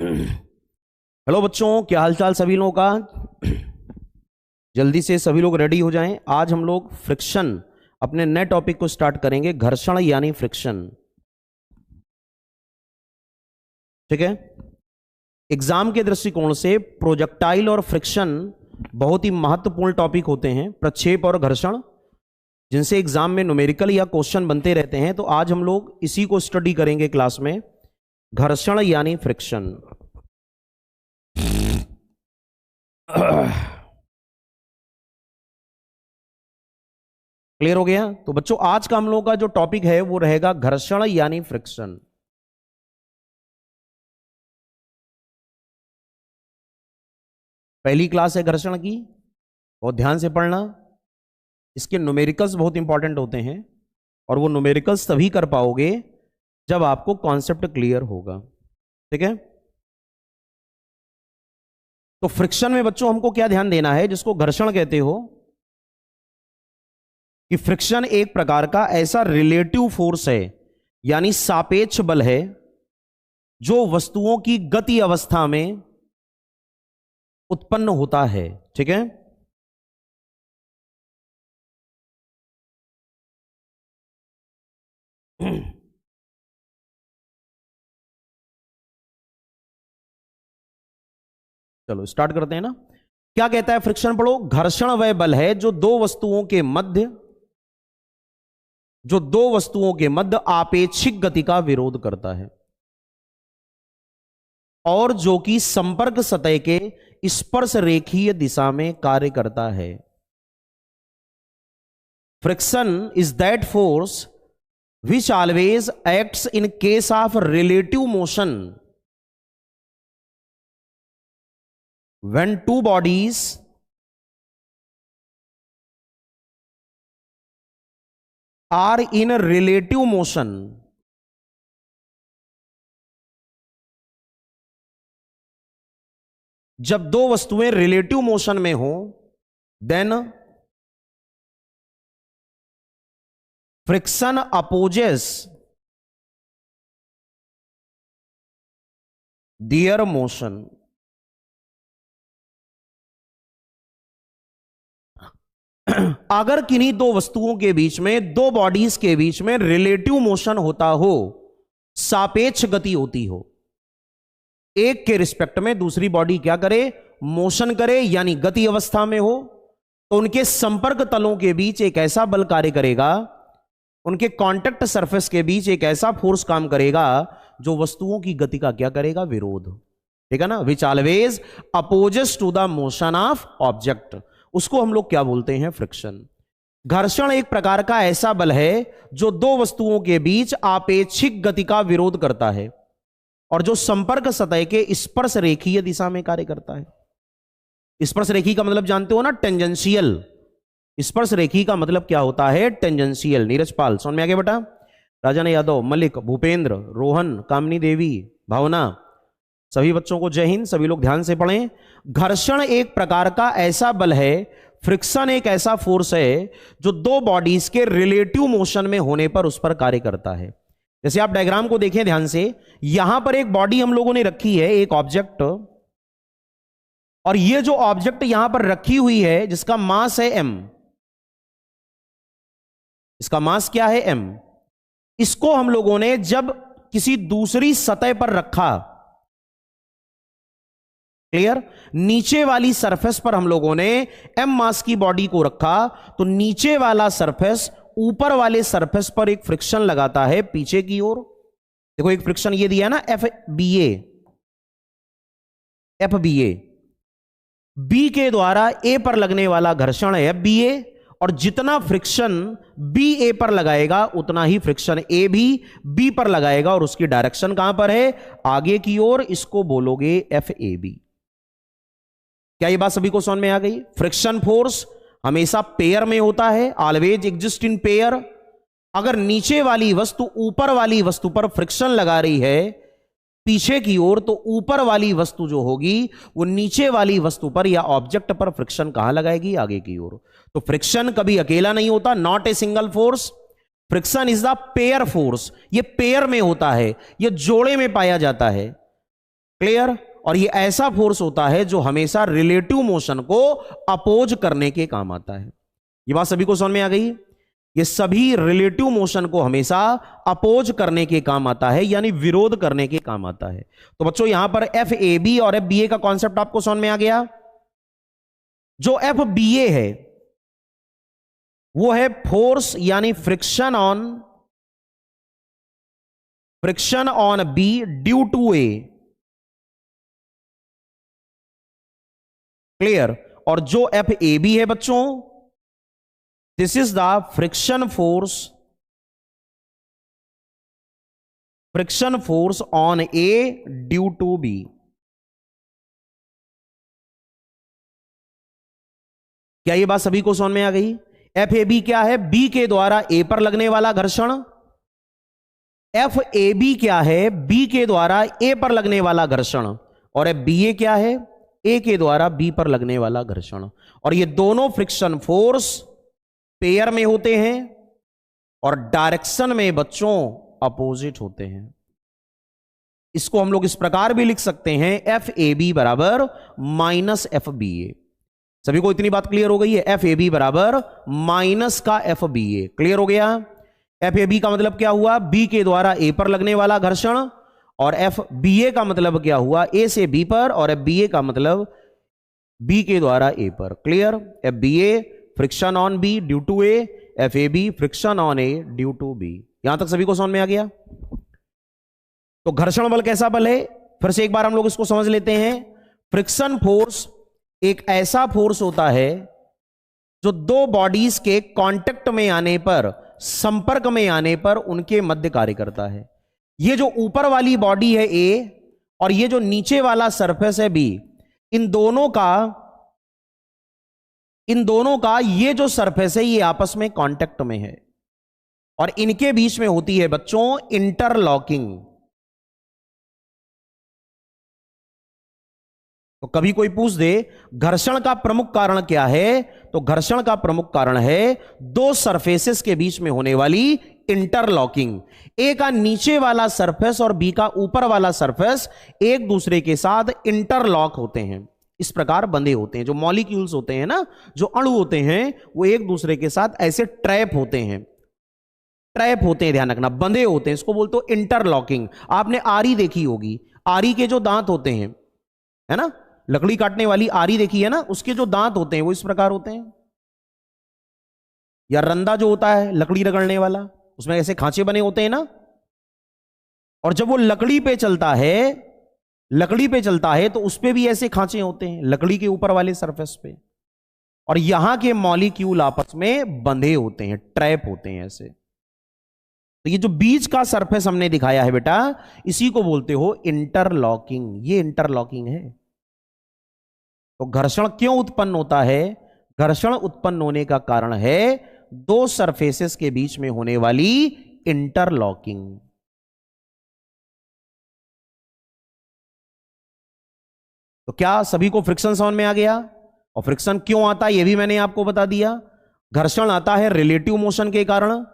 Hello बच्चों, क्या हालचाल सभी लोगों का। जल्दी से सभी लोग रेडी हो जाएं। आज हम लोग फ्रिक्शन अपने नए टॉपिक को स्टार्ट करेंगे, घर्षण यानी फ्रिक्शन। ठीक है। एग्जाम के दृष्टिकोण से प्रोजेक्टाइल और फ्रिक्शन बहुत ही महत्वपूर्ण टॉपिक होते हैं, प्रक्षेप और घर्षण, जिनसे एग्जाम में न्यूमेरिकल या क्वेश्चन बनते रहते हैं। तो आज हम लोग इसी को स्टडी करेंगे क्लास में, घर्षण यानी फ्रिक्शन। क्लियर हो गया। तो बच्चों, आज का हम लोगों का जो टॉपिक है वो रहेगा घर्षण यानी फ्रिक्शन। पहली क्लास है घर्षण की, बहुत ध्यान से पढ़ना। इसके न्यूमेरिकल्स बहुत इंपॉर्टेंट होते हैं और वो न्यूमेरिकल्स तभी कर पाओगे जब आपको कॉन्सेप्ट क्लियर होगा। ठीक है। तो फ्रिक्शन में बच्चों हमको क्या ध्यान देना है, जिसको घर्षण कहते हो, कि फ्रिक्शन एक प्रकार का ऐसा रिलेटिव फोर्स है, यानी सापेक्ष बल है, जो वस्तुओं की गति अवस्था में उत्पन्न होता है। ठीक है। चलो स्टार्ट करते हैं ना। क्या कहता है फ्रिक्शन, पढ़ो। घर्षण वह बल है जो दो वस्तुओं के मध्य आपेक्षिक गति का विरोध करता है और जो कि संपर्क सतह के स्पर्श रेखीय दिशा में कार्य करता है। Friction is that force which always acts in case of relative motion when two bodies are in relative motion। जब दो वस्तुएं रिलेटिव मोशन में हो, देन फ्रिक्शन अपोजेस दियर मोशन। अगर किन्हीं दो वस्तुओं के बीच में, दो बॉडीज के बीच में रिलेटिव मोशन होता हो, सापेक्ष गति होती हो, एक के रिस्पेक्ट में दूसरी बॉडी क्या करे, मोशन करे, यानी गति अवस्था में हो, तो उनके संपर्क तलों के बीच एक ऐसा बल कार्य करेगा, उनके कांटेक्ट सरफेस के बीच एक ऐसा फोर्स काम करेगा जो वस्तुओं की गति का क्या करेगा, विरोध। ठीक है ना। Which always opposes to the motion of object, उसको हम लोग क्या बोलते हैं, फ्रिक्शन। घर्षण एक प्रकार का ऐसा बल है जो दो वस्तुओं के बीच आपेक्षिक गति का विरोध करता है और जो संपर्क सतह के स्पर्श रेखीय दिशा में कार्य करता है। स्पर्श रेखी का मतलब जानते हो ना, टेंजेंशियल। स्पर्श रेखी का मतलब क्या होता है, टेंजेंशियल। नीरज पाल, समझ में आ गया बेटा। राजन यादव, मलिक, भूपेंद्र, रोहन, कामनी देवी, भावना, सभी बच्चों को जय हिंद। सभी लोग ध्यान से पढ़ें। घर्षण एक प्रकार का ऐसा बल है, फ्रिक्शन एक ऐसा फोर्स है जो दो बॉडीज के रिलेटिव मोशन में होने पर उस पर कार्य करता है। जैसे आप डायग्राम को देखें ध्यान से, यहां पर एक बॉडी हम लोगों ने रखी है, एक ऑब्जेक्ट, और ये जो ऑब्जेक्ट यहां पर रखी हुई है जिसका मास है m, इसका मास क्या है, m। इसको हम लोगों ने जब किसी दूसरी सतह पर रखा, क्लियर, नीचे वाली सरफेस पर हम लोगों ने m मास की बॉडी को रखा, तो नीचे वाला सरफेस ऊपर वाले सरफेस पर एक फ्रिक्शन लगाता है पीछे की ओर। देखो एक फ्रिक्शन ये दिया है ना, FBA, B के द्वारा A पर लगने वाला घर्षण है FBA, और जितना फ्रिक्शन BA पर लगाएगा उतना ही फ्रिक्शन A भी B पर लगाएगा, और उसकी डायरेक्शन कहां पर है, आगे की ओर। इसको बोलोगे FAB। क्या ये बात सभी को समझ में आ गई। फ्रिक्शन फोर्स हमेशा पेयर में होता है, ऑलवेज एग्जिस्ट इन पेयर। अगर नीचे वाली वस्तु ऊपर वाली वस्तु पर फ्रिक्शन लगा रही है पीछे की ओर, तो ऊपर वाली वस्तु जो होगी वो नीचे वाली वस्तु पर या ऑब्जेक्ट पर फ्रिक्शन कहां लगाएगी, आगे की ओर। तो फ्रिक्शन कभी अकेला नहीं होता, not a single force. Friction is the pair force, ये पेयर में होता है, ये जोड़े में पाया जाता है। क्लियर। और ये ऐसा फोर्स होता है जो हमेशा रिलेटिव मोशन को अपोज करने के काम आता है। ये बात सभी को समझ में आ गई। ये सभी रिलेटिव मोशन को हमेशा अपोज करने के काम आता है, यानी विरोध करने के काम आता है। तो बच्चों यहां पर एफ ए बी और एफ बी ए का कॉन्सेप्ट आपको समझ में आ गया। जो एफ बी ए है वो है फोर्स यानी friction on b due to a, clear. और जो एफ ए बी है बच्चों, this is the friction force on a due to b. क्या ये बात सभी को समझ में आ गई? एफ ए बी क्या है? बी के द्वारा ए पर लगने वाला घर्षण। एफ ए बी क्या है? बी के द्वारा ए पर लगने वाला घर्षण। और एफ बी ए क्या है? ए के द्वारा बी पर लगने वाला घर्षण। और ये दोनों फ्रिक्शन फोर्स पेयर में होते हैं और डायरेक्शन में बच्चों अपोजिट होते हैं। इसको हम लोग इस प्रकार भी लिख सकते हैं, एफ ए बी बराबर माइनस एफ बी ए। सभी को इतनी बात क्लियर हो गई है? एफ ए बी बराबर माइनस का एफ बी ए। क्लियर हो गया? एफ ए बी का मतलब क्या हुआ? बी के द्वारा ए पर लगने वाला घर्षण। और एफ बी ए का मतलब क्या हुआ? ए से बी पर। और एफ बी ए का मतलब बी के द्वारा ए पर। Clear? F b a friction on b due to a, f a b friction on a due to b. यहां तक सभी को समझ में आ गया? तो घर्षण बल कैसा बल है? फिर से एक बार हम लोग इसको समझ लेते हैं। फ्रिक्शन फोर्स एक ऐसा फोर्स होता है जो दो बॉडीज के कांटेक्ट में आने पर, संपर्क में आने पर उनके मध्य कार्य करता है। ये जो ऊपर वाली बॉडी है ए और ये जो नीचे वाला सरफेस है बी, इन दोनों का ये जो सरफेस है ये आपस में कांटेक्ट में है और इनके बीच में होती है बच्चों इंटरलॉकिंग। तो कभी कोई पूछ दे घर्षण का प्रमुख कारण क्या है, तो घर्षण का प्रमुख कारण है दो सरफेसेस के बीच में होने वाली इंटरलॉकिंग। ए का नीचे वाला सरफेस और बी का ऊपर वाला सरफेस एक दूसरे के साथ इंटरलॉक होते हैं, इस प्रकार बंधे होते हैं। जो मॉलिक्यूल्स होते हैं ना, जो अणु होते हैं, वो एक दूसरे के साथ ऐसे ट्रैप होते हैं, ध्यान रखना, बंधे होते हैं। इसको बोलते हो इंटरलॉकिंग। आपने आरी देखी होगी, आरी के जो दांत होते हैं, है ना, लकड़ी काटने वाली आरी देखी है ना, उसके जो दांत होते हैं वो इस प्रकार होते हैं। या रंदा जो होता है लकड़ी रगड़ने वाला, उसमें ऐसे खांचे बने होते हैं ना, और जब वो लकड़ी पे चलता है तो उस पे भी ऐसे खांचे होते हैं लकड़ी के ऊपर वाले सरफेस पे, और यहां के मॉलिक्यूल आपस में बंधे होते हैं, ट्रैप होते हैं ऐसे। तो ये जो बीच का सरफेस हमने दिखाया है बेटा, इसी को बोलते हो इंटरलॉकिंग। ये इंटरलॉकिंग है। तो घर्षण क्यों उत्पन्न होता है? घर्षण उत्पन्न होने का कारण है दो सरफेसेस के बीच में होने वाली इंटरलॉकिंग। तो क्या सभी को फ्रिक्शन समझ में आ गया? और फ्रिक्शन क्यों आता है यह भी मैंने आपको बता दिया। घर्षण आता है रिलेटिव मोशन के कारण।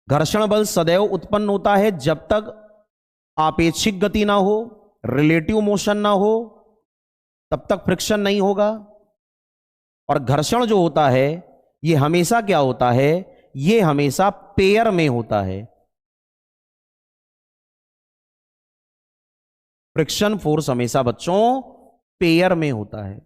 घर्षण बल सदैव उत्पन्न होता है जब तक आपेक्षिक गति ना हो, रिलेटिव मोशन ना हो, तब तक फ्रिक्शन नहीं होगा। और घर्षण जो होता है ये हमेशा क्या होता है? ये हमेशा पेयर में होता है। फ्रिक्शन फोर्स हमेशा बच्चों पेयर में होता है।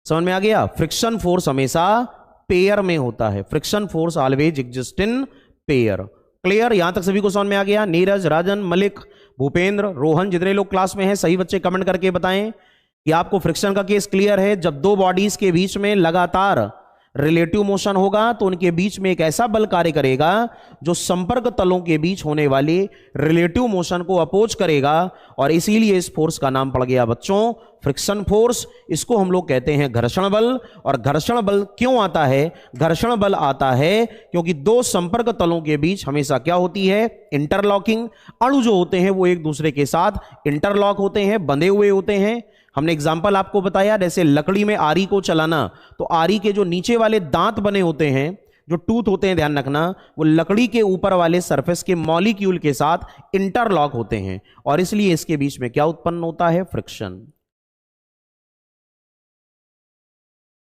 समझ में आ गया? फ्रिक्शन फोर्स हमेशा पेयर में होता है। Friction force always exist in pair. Clear? यहां तक सभी को समझ में आ गया? नीरज, राजन, मलिक, भूपेंद्र, रोहन, जितने लोग क्लास में हैं, सही बच्चे कमेंट करके बताएं कि आपको फ्रिक्शन का केस क्लियर है। जब दो बॉडीज के बीच में लगातार रिलेटिव मोशन होगा तो उनके बीच में एक ऐसा बल कार्य करेगा जो संपर्क तलों के बीच होने वाले रिलेटिव मोशन को अपोज करेगा, और इसीलिए इस फोर्स का नाम पड़ गया बच्चों फ्रिक्शन फोर्स। इसको हम लोग कहते हैं घर्षण बल। और घर्षण बल क्यों आता है? घर्षण बल आता है क्योंकि दो संपर्क तलों के बीच हमेशा क्या होती है? इंटरलॉकिंग। अणु जो होते हैं वो एक दूसरे के साथ इंटरलॉक होते हैं, बंधे हुए होते हैं। हमने एग्जाम्पल आपको बताया, जैसे लकड़ी में आरी को चलाना, तो आरी के जो नीचे वाले दांत बने होते हैं, जो टूथ होते हैं ध्यान रखना, वो लकड़ी के ऊपर वाले सरफेस के मॉलिक्यूल के साथ इंटरलॉक होते हैं और इसलिए इसके बीच में क्या उत्पन्न होता है? फ्रिक्शन।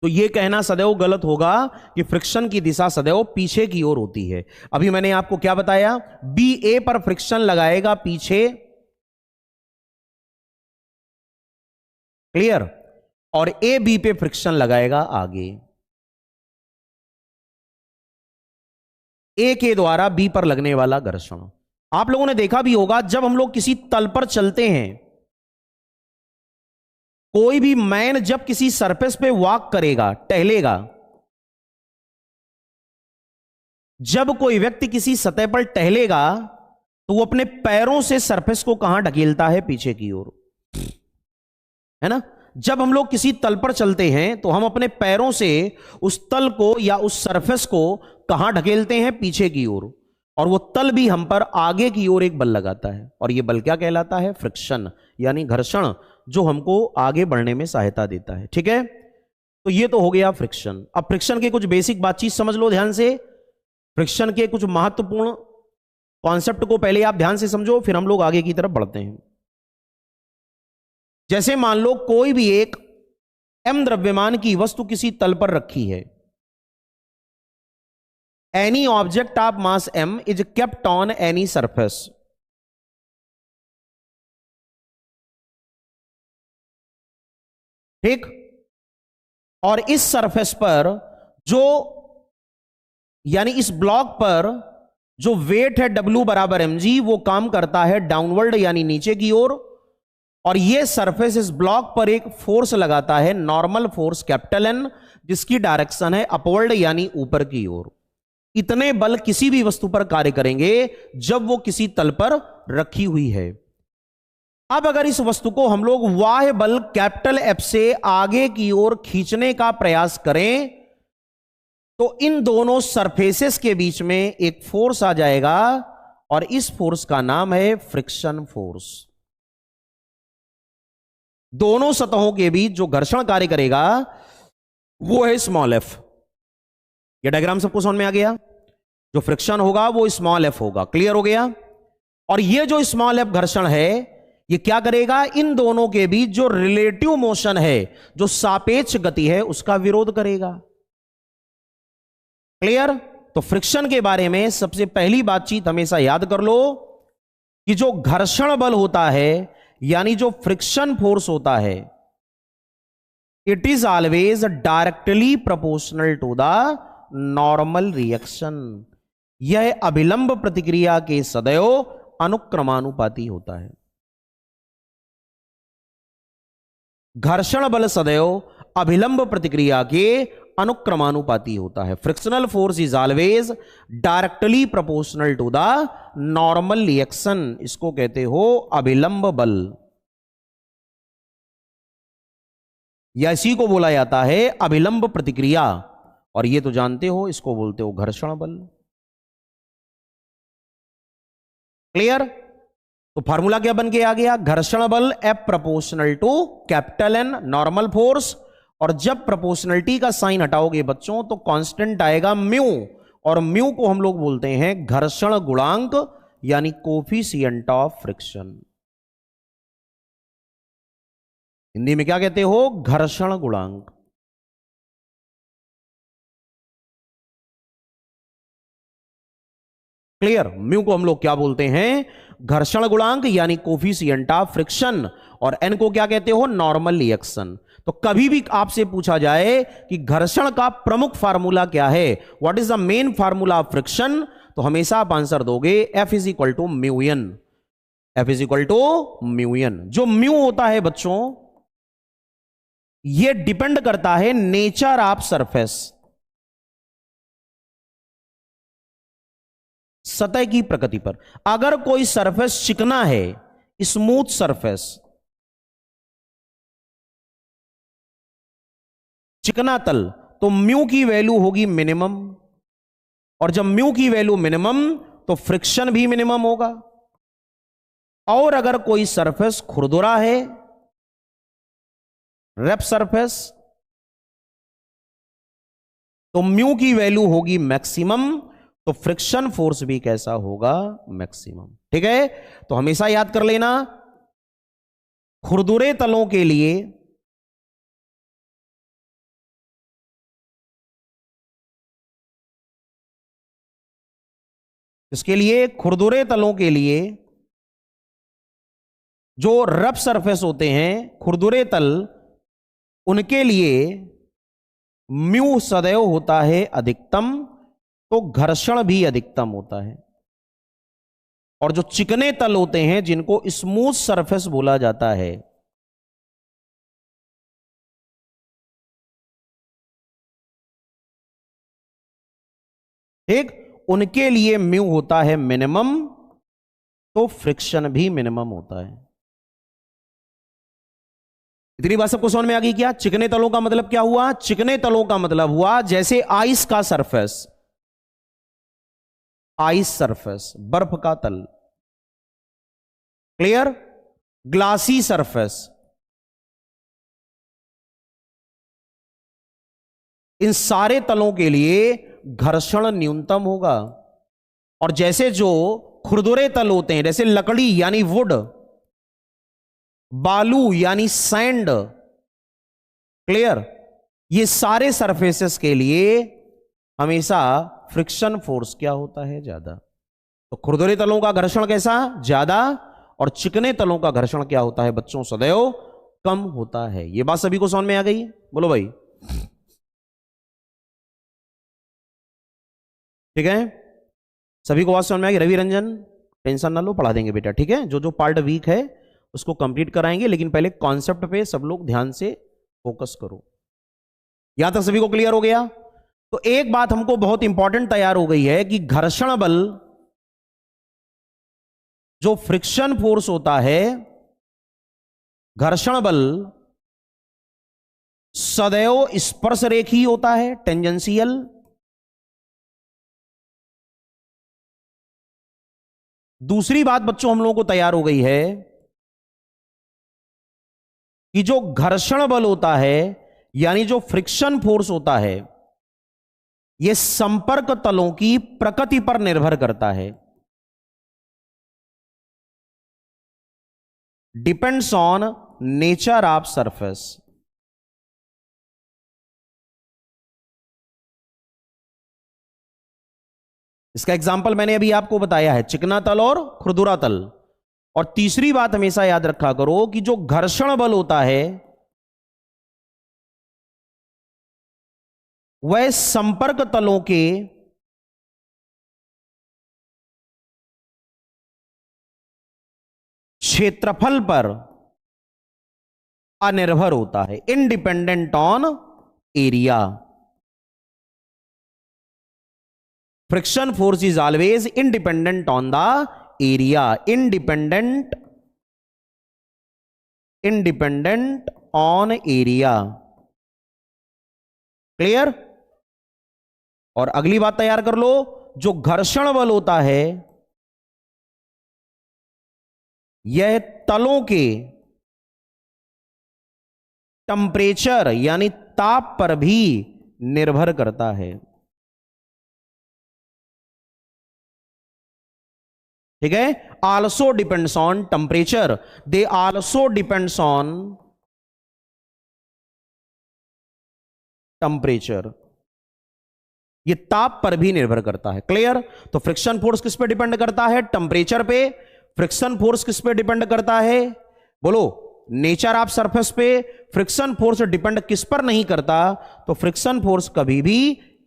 तो यह कहना सदैव गलत होगा कि फ्रिक्शन की दिशा सदैव पीछे की ओर होती है। अभी मैंने आपको क्या बताया? बी ए पर फ्रिक्शन लगाएगा पीछे, क्लियर, और ए बी पे फ्रिक्शन लगाएगा आगे। ए के द्वारा बी पर लगने वाला घर्षण। आप लोगों ने देखा भी होगा, जब हम लोग किसी तल पर चलते हैं, कोई भी मैन जब किसी सरफेस पे वॉक करेगा, टहलेगा, जब कोई व्यक्ति किसी सतह पर टहलेगा तो वो अपने पैरों से सरफेस को कहां ढकेलता है? पीछे की ओर, है ना। जब हम लोग किसी तल पर चलते हैं तो हम अपने पैरों से उस तल को या उस सरफेस को कहां ढकेलते हैं? पीछे की ओर, और वो तल भी हम पर आगे की ओर एक बल लगाता है, और ये बल क्या कहलाता है? फ्रिक्शन, यानी घर्षण, जो हमको आगे बढ़ने में सहायता देता है। ठीक है, तो ये तो हो गया फ्रिक्शन। अब फ्रिक्शन के कुछ बेसिक बातचीत समझ लो ध्यान से। फ्रिक्शन के कुछ महत्वपूर्ण कॉन्सेप्ट को पहले आप ध्यान से समझो, फिर हम लोग आगे की तरफ बढ़ते हैं। जैसे मान लो कोई भी एक m द्रव्यमान की वस्तु किसी तल पर रखी है। Any object of mass m is kept on any surface. ठीक, और इस सरफेस पर जो, यानी इस ब्लॉक पर जो वेट है W बराबर mg, वो काम करता है डाउनवर्ड यानी नीचे की ओर, और ये सरफेस इस ब्लॉक पर एक फोर्स लगाता है, नॉर्मल फोर्स कैपिटल N, जिसकी डायरेक्शन है अपवर्ड यानी ऊपर की ओर। इतने बल किसी भी वस्तु पर कार्य करेंगे जब वो किसी तल पर रखी हुई है। अब अगर इस वस्तु को हम लोग बाह्य बल कैपिटल F से आगे की ओर खींचने का प्रयास करें तो इन दोनों सरफेसेस के बीच में एक फोर्स आ जाएगा, और इस फोर्स का नाम है फ्रिक्शन फोर्स। दोनों सतहों के बीच जो घर्षण कार्य करेगा वो है स्मॉल f। ये डायग्राम सबको समझ में आ गया? जो फ्रिक्शन होगा वो स्मॉल f होगा। क्लियर हो गया? और ये जो स्मॉल f घर्षण है, ये क्या करेगा? इन दोनों के बीच जो रिलेटिव मोशन है, जो सापेक्ष गति है, उसका विरोध करेगा। क्लियर? तो फ्रिक्शन के बारे में सबसे पहली बातचीत हमेशा याद कर लो कि जो घर्षण बल होता है, यानी जो फ्रिक्शन फोर्स होता है, it is always directly proportional to the normal reaction. यह अभिलंब प्रतिक्रिया के सदैव अनुक्रमानुपाती होता है। घर्षण बल सदैव अभिलंब प्रतिक्रिया के अनुक्रमानुपाती होता है। Frictional force is always directly proportional to the normal reaction. इसको कहते हो अभिलंब बल, या इसी को बोला जाता है अभिलंब प्रतिक्रिया, और ये तो जानते हो, इसको बोलते हो घर्षण बल। क्लियर? तो फार्मूला क्या बन के आ गया? घर्षण बल F proportional to capital N normal force, और जब प्रोपोर्शनलिटी का साइन हटाओगे बच्चों तो कांस्टेंट आएगा म्यू, और म्यू को हम लोग बोलते हैं घर्षण गुणांक, यानी कोफिशिएंट ऑफ फ्रिक्शन। हिंदी में क्या कहते हो? घर्षण गुणांक। क्लियर? म्यू को हम लोग क्या बोलते हैं? घर्षण गुणांक, यानी कोफिशिएंट ऑफ फ्रिक्शन, और एन को क्या कहते हो? Normal reaction. तो कभी भी आपसे पूछा जाए कि घर्षण का प्रमुख फार्मूला क्या है, what is the main formula of friction, तो हमेशा आप आंसर दोगे F is equal to mu n. F is equal to mu n. जो म्यू होता है बच्चों, यह डिपेंड करता है नेचर ऑफ सरफेस, सतह की प्रकृति पर। अगर कोई सरफेस चिकना है, स्मूथ सरफेस, चिकना तल, तो म्यू की वैल्यू होगी मिनिमम, और जब म्यू की वैल्यू मिनिमम तो फ्रिक्शन भी मिनिमम होगा। और अगर कोई सरफेस खुरदुरा है, रफ सरफेस, तो म्यू की वैल्यू होगी मैक्सिमम, तो फ्रिक्शन फोर्स भी कैसा होगा? मैक्सिमम। ठीक है, तो हमेशा याद कर लेना, खुरदुरे तलों के लिए इसके लिए खुरदुरे तलों के लिए जो रफ सरफेस होते हैं, खुरदुरे तल, उनके लिए म्यू सदैव होता है अधिकतम, तो घर्षण भी अधिकतम होता है। और जो चिकने तल होते हैं जिनको स्मूथ सरफेस बोला जाता है, ठीक, उनके लिए म्यू होता है मिनिमम, तो फ्रिक्शन भी मिनिमम होता है। इतनी बात सबको समझ में आ गई क्या? चिकने तलों का मतलब क्या हुआ? चिकने तलों का मतलब हुआ जैसे आइस का सरफेस, आइस सरफेस, बर्फ का तल, क्लियर? ग्लासी सरफेस, इन सारे तलों के लिए घर्षण न्यूनतम होगा। और जैसे जो खुरदुरे तल होते हैं, जैसे लकड़ी यानी वुड, बालू यानी सैंड, क्लियर, ये सारे सरफेसेस के लिए हमेशा फ्रिक्शन फोर्स क्या होता है? ज्यादा। तो खुरदुरे तलों का घर्षण कैसा? ज्यादा, और चिकने तलों का घर्षण क्या होता है बच्चों? सदैव कम होता है। ये बात सभी को समझ में आ गई? बोलो भाई। ठीक है, सभी को बात समझ में आ गई? रवि रंजन, टेंशन ना लो, पढ़ा देंगे बेटा। ठीक है, जो जो पार्ट वीक है उसको कंप्लीट कराएंगे, लेकिन पहले कॉन्सेप्ट पे सब लोग ध्यान से फोकस करो। यहां तक सभी को क्लियर हो गया? तो एक बात हमको बहुत इंपॉर्टेंट तैयार हो गई है कि घर्षण बल, जो फ्रिक्शन फोर्स होता है, घर्षण बल सदैव स्पर्श रेखी होता है, टेंजेंशियल। दूसरी बात बच्चों हम लोगों को तैयार हो गई है कि जो घर्षण बल होता है, यानी जो फ्रिक्शन फोर्स होता है, यह संपर्क तलों की प्रकृति पर निर्भर करता है। Depends on nature of surface. इसका एग्जाम्पल मैंने अभी आपको बताया है, चिकना तल और खुरदुरा तल। और तीसरी बात हमेशा याद रखा करो कि जो घर्षण बल होता है वह संपर्क तलों के क्षेत्रफल पर अनिर्भर होता है, independent on area. Friction force is always independent on the area, independent on area, clear? और अगली बात तैयार कर लो, जो घर्षण बल होता है यह तलों के टेंपरेचर यानी ताप पर भी निर्भर करता है। ठीक है, also depends on temperature, they also depends on temperature, ये ताप पर भी निर्भर करता है, क्लियर? तो फ्रिक्शन फोर्स किस पे डिपेंड करता है? टेंपरेचर पे। फ्रिक्शन फोर्स किस पे डिपेंड करता है? बोलो, नेचर ऑफ सरफेस पे। फ्रिक्शन फोर्स डिपेंड किस पर नहीं करता? तो फ्रिक्शन फोर्स कभी भी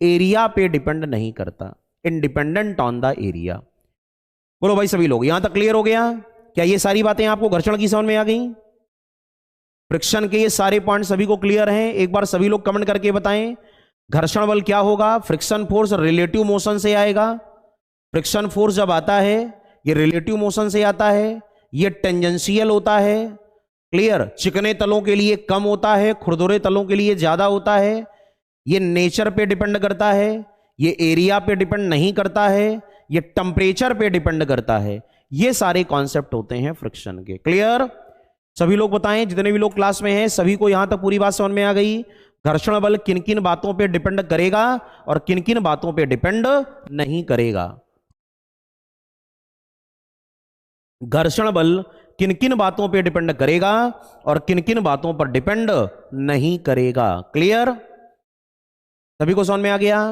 एरिया पे डिपेंड नहीं करता, इंडिपेंडेंट ऑन द एरिया। बोलो भाई सभी लोग, यहां तक क्लियर हो गया? क्या ये सारी बातें आपको घर्षण की समझ में आ गई? फ्रिक्शन के ये सारे पॉइंट सभी को क्लियर हैं? एक बार सभी लोग कमेंट करके बताएं, घर्षण बल क्या होगा? फ्रिक्शन फोर्स रिलेटिव मोशन से आएगा। फ्रिक्शन फोर्स जब आता है ये रिलेटिव मोशन से आता है, ये टेंजेंशियल होता है, क्लियर? चिकने तलों के लिए कम होता है, खुरदुरे तलों के लिए ज्यादा होता है। ये नेचर पे डिपेंड करता है, ये एरिया पे डिपेंड नहीं करता है, ये टेम्परेचर पे डिपेंड करता है। ये सारे कॉन्सेप्ट होते हैं फ्रिक्शन के, क्लियर? सभी लोग बताएं, जितने भी लोग क्लास में हैं सभी को यहां तक पूरी बात समझ में आ गई? घर्षण बल किन किन बातों पे डिपेंड करेगा और किन किन बातों पे डिपेंड नहीं करेगा। घर्षण बल किन किन बातों पे डिपेंड करेगा और किन किन बातों पर डिपेंड नहीं करेगा। क्लियर? सभी को समझ में आ गया?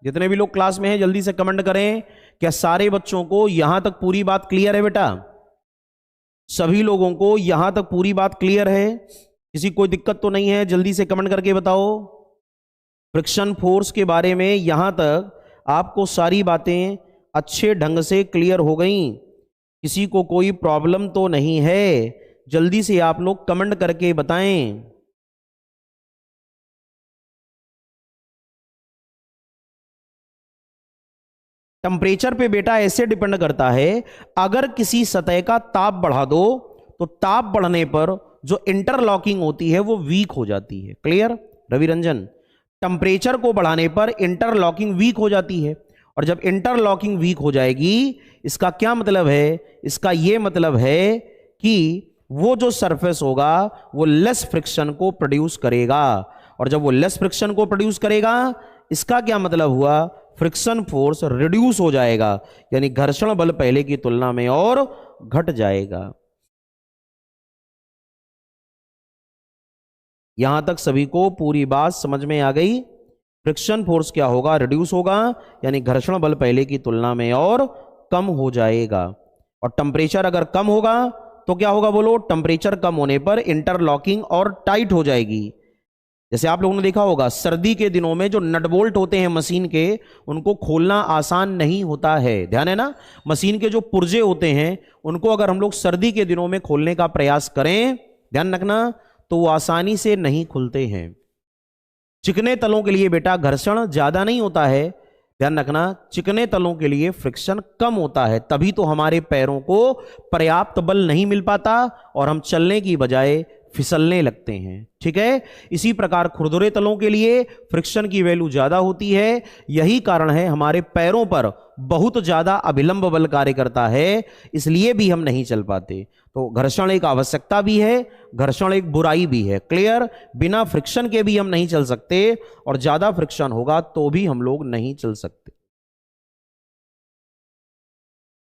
जितने भी लोग क्लास में हैं जल्दी से कमेंट करें। क्या सारे बच्चों को यहां तक पूरी बात क्लियर है बेटा? सभी लोगों को यहां तक पूरी बात क्लियर है? किसी कोई दिक्कत तो नहीं है? जल्दी से कमेंट करके बताओ। फ्रिक्शन फोर्स के बारे में यहां तक आपको सारी बातें अच्छे ढंग से क्लियर हो गई? किसी को कोई प्रॉब्लम तो नहीं है? जल्दी से आप लोग कमेंट करके बताएं। टेम्परेचर पे बेटा ऐसे डिपेंड करता है, अगर किसी सतह का ताप बढ़ा दो तो ताप बढ़ने पर जो इंटरलॉकिंग होती है वो वीक हो जाती है। क्लियर रवि रंजन? टेम्परेचर को बढ़ाने पर इंटरलॉकिंग वीक हो जाती है, और जब इंटरलॉकिंग वीक हो जाएगी इसका क्या मतलब है? इसका यह मतलब है कि वो जो सरफेस होगा वो लेस फ्रिक्शन को प्रोड्यूस करेगा, और जब वो लेस फ्रिक्शन को प्रोड्यूस करेगा इसका क्या मतलब हुआ? फ्रिक्शन फोर्स रिड्यूस हो जाएगा, यानी घर्षण बल पहले की तुलना में और घट जाएगा। यहां तक सभी को पूरी बात समझ में आ गई? फ्रिक्शन फोर्स क्या होगा? रिड्यूस होगा, यानी घर्षण बल पहले की तुलना में और कम हो जाएगा। और टेम्परेचर अगर कम होगा तो क्या होगा बोलो? टेम्परेचर कम होने पर इंटरलॉकिंग और टाइट हो जाएगी। जैसे आप लोगों ने देखा होगा सर्दी के दिनों में जो नट बोल्ट होते हैं मशीन के, उनको खोलना आसान नहीं होता है। ध्यान है ना? मशीन के जो पुर्जे होते हैं उनको अगर हम लोग सर्दी के दिनों में खोलने का प्रयास करें, ध्यान रखना, तो वो आसानी से नहीं खुलते हैं। चिकने तलों के लिए बेटा घर्षण ज्यादा नहीं होता है, ध्यान रखना, चिकने तलों के लिए फ्रिक्शन कम होता है, तभी तो हमारे पैरों को पर्याप्त बल नहीं मिल पाता और हम चलने की बजाय फिसलने लगते हैं। ठीक है? इसी प्रकार खुरदुरे तलों के लिए फ्रिक्शन की वैल्यू ज्यादा होती है। यही कारण है हमारे पैरों पर बहुत ज्यादा अभिलंब बल कार्य करता है, इसलिए भी हम नहीं चल पाते। तो घर्षण एक आवश्यकता भी है, घर्षण एक बुराई भी है। क्लियर? बिना फ्रिक्शन के भी हम नहीं चल सकते, और ज्यादा फ्रिक्शन होगा तो भी हम लोग नहीं चल सकते।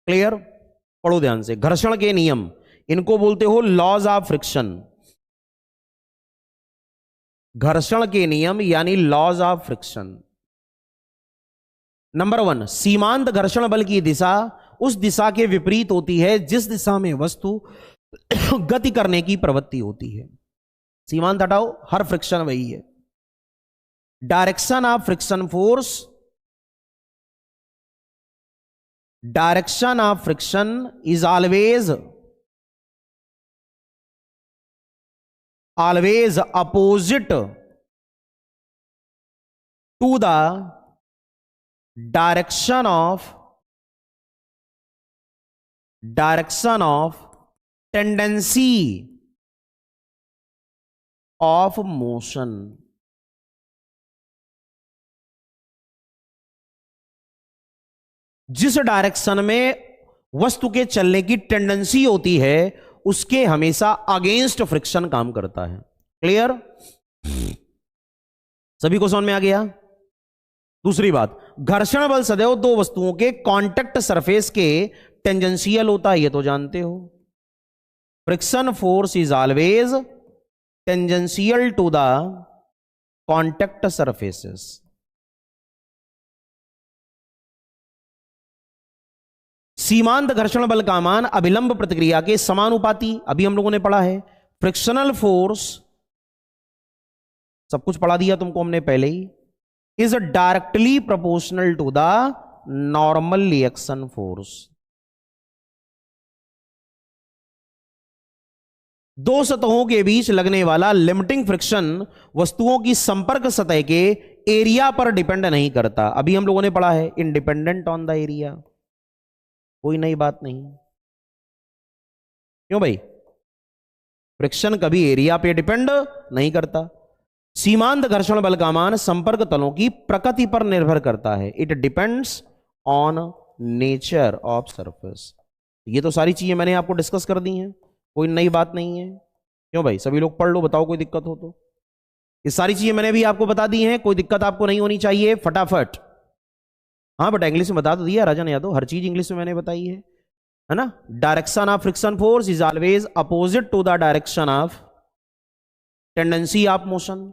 क्लियर? पढ़ो ध्यान से। घर्षण के नियम, इनको बोलते हो लॉज ऑफ फ्रिक्शन। घर्षण के नियम यानी लॉज ऑफ फ्रिक्शन। नंबर 1, सीमांत घर्षण बल की दिशा उस दिशा के विपरीत होती है जिस दिशा में वस्तु गति करने की प्रवृत्ति होती है। सीमांत हटाओ, हर फ्रिक्शन वही है। Direction of friction force, direction of friction is always opposite to the direction of tendency of motion। जिस डायरेक्शन में वस्तु के चलने की टेंडेंसी होती है उसके हमेशा अगेंस्ट फ्रिक्शन काम करता है। क्लियर? सभी को समझ में आ गया? दूसरी बात, घर्षण बल सदैव दो वस्तुओं के कांटेक्ट सरफेस के टेंजेंशियल होता है, ये तो जानते हो। Friction force is always tangential to the contact surfaces. सीमांत घर्षण बल का मान अभिलंब प्रतिक्रिया के समानुपाती, अभी हम लोगों ने पढ़ा है। फ्रिक्शनल फोर्स, सब कुछ पढ़ा दिया तुमको हमने पहले ही, is directly proportional to the normal reaction force. दो सतहों के बीच लगने वाला लिमिटिंग फ्रिक्शन वस्तुओं की संपर्क सतह के एरिया पर डिपेंड नहीं करता, अभी हम लोगों ने पढ़ा है, इंडिपेंडेंट ऑन द एरिया। कोई नई बात नहीं। क्यों भाई? फ्रिक्शन कभी एरिया पे डिपेंड नहीं करता। सीमांत घर्षण बल का मान संपर्क तलों की प्रकृति पर निर्भर करता है। It depends on nature of surface. ये तो सारी चीजें मैंने आपको डिस्कस कर दी हैं, कोई नई बात नहीं है। क्यों भाई? सभी लोग पढ़ लो, बताओ कोई दिक्कत हो तो। ये सारी चीजें मैंने भी आपको बता दी हैं, कोई दिक्कत आपको नहीं होनी चाहिए, फटाफट। हाँ बेटा इंग्लिश में बता तो दिया राजन यादव, हर चीज इंग्लिश में मैंने बताई है ना। Direction of friction force is always opposite to the direction of tendency of motion.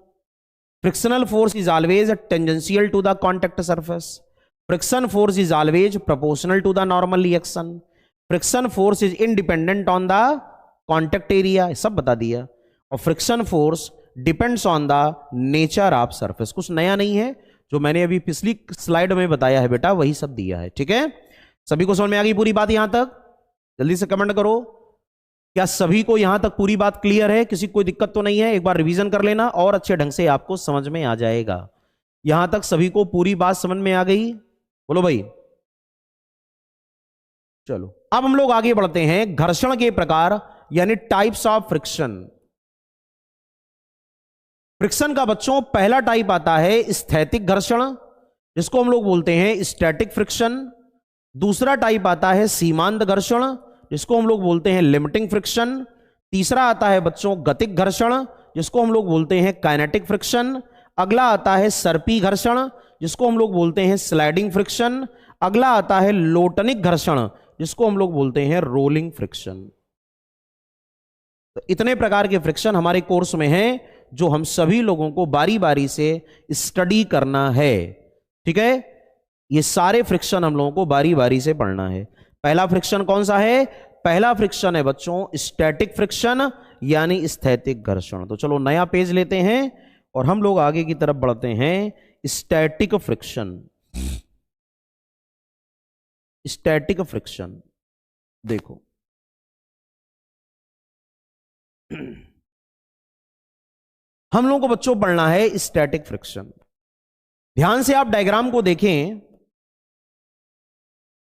Frictional force is always tangential to the contact surface. Friction force is always proportional to the normal reaction. Friction force is independent on the contact area, सब बता दिया। और friction force depends on the nature of surface. कुछ नया नहीं है, जो मैंने अभी पिछली स्लाइड में बताया है बेटा वही सब दिया है, ठीक है। सभी को समझ में आ गई पूरी बात यहां तक? जल्दी से कमेंट करो, क्या सभी को यहां तक पूरी बात क्लियर है? किसी को कोई दिक्कत तो नहीं है? एक बार रिवीजन कर लेना और अच्छे ढंग से आपको समझ में आ जाएगा। यहां तक सभी को पूरी बात समझ में आ गई? बोलो भाई। चलो अब हम लोग आगे बढ़ते हैं। घर्षण के प्रकार यानी टाइप्स ऑफ फ्रिक्शन। फ्रिक्शन का बच्चों पहला टाइप आता है स्थैतिक घर्षण, जिसको हम लोग बोलते हैं स्टैटिक फ्रिक्शन। दूसरा टाइप आता है सीमांत घर्षण, जिसको हम लोग बोलते हैं लिमिटिंग फ्रिक्शन। तीसरा आता है बच्चों गतिक घर्षण, जिसको हम लोग बोलते हैं काइनेटिक फ्रिक्शन। अगला आता है सर्पी घर्षण, जिसको हम लोग बोलते हैं स्लाइडिंग फ्रिक्शन। अगला आता है लोटनिक घर्षण, जिसको हम लोग बोलते हैं रोलिंग फ्रिक्शन। तो इतने प्रकार के फ्रिक्शन हमारे कोर्स में हैं, जो हम सभी लोगों को बारी बारी से स्टडी करना है, ठीक है। ये सारे फ्रिक्शन हम लोगों को बारी बारी से पढ़ना है। पहला फ्रिक्शन कौन सा है? पहला फ्रिक्शन है बच्चों स्टैटिक फ्रिक्शन यानी स्थैतिक घर्षण। तो चलो नया पेज लेते हैं और हम लोग आगे की तरफ बढ़ते हैं। Static friction. स्टैटिक फ्रिक्शन देखो, हम लोगों को बच्चों पढ़ना है स्टैटिक फ्रिक्शन। ध्यान से आप डायग्राम को देखें।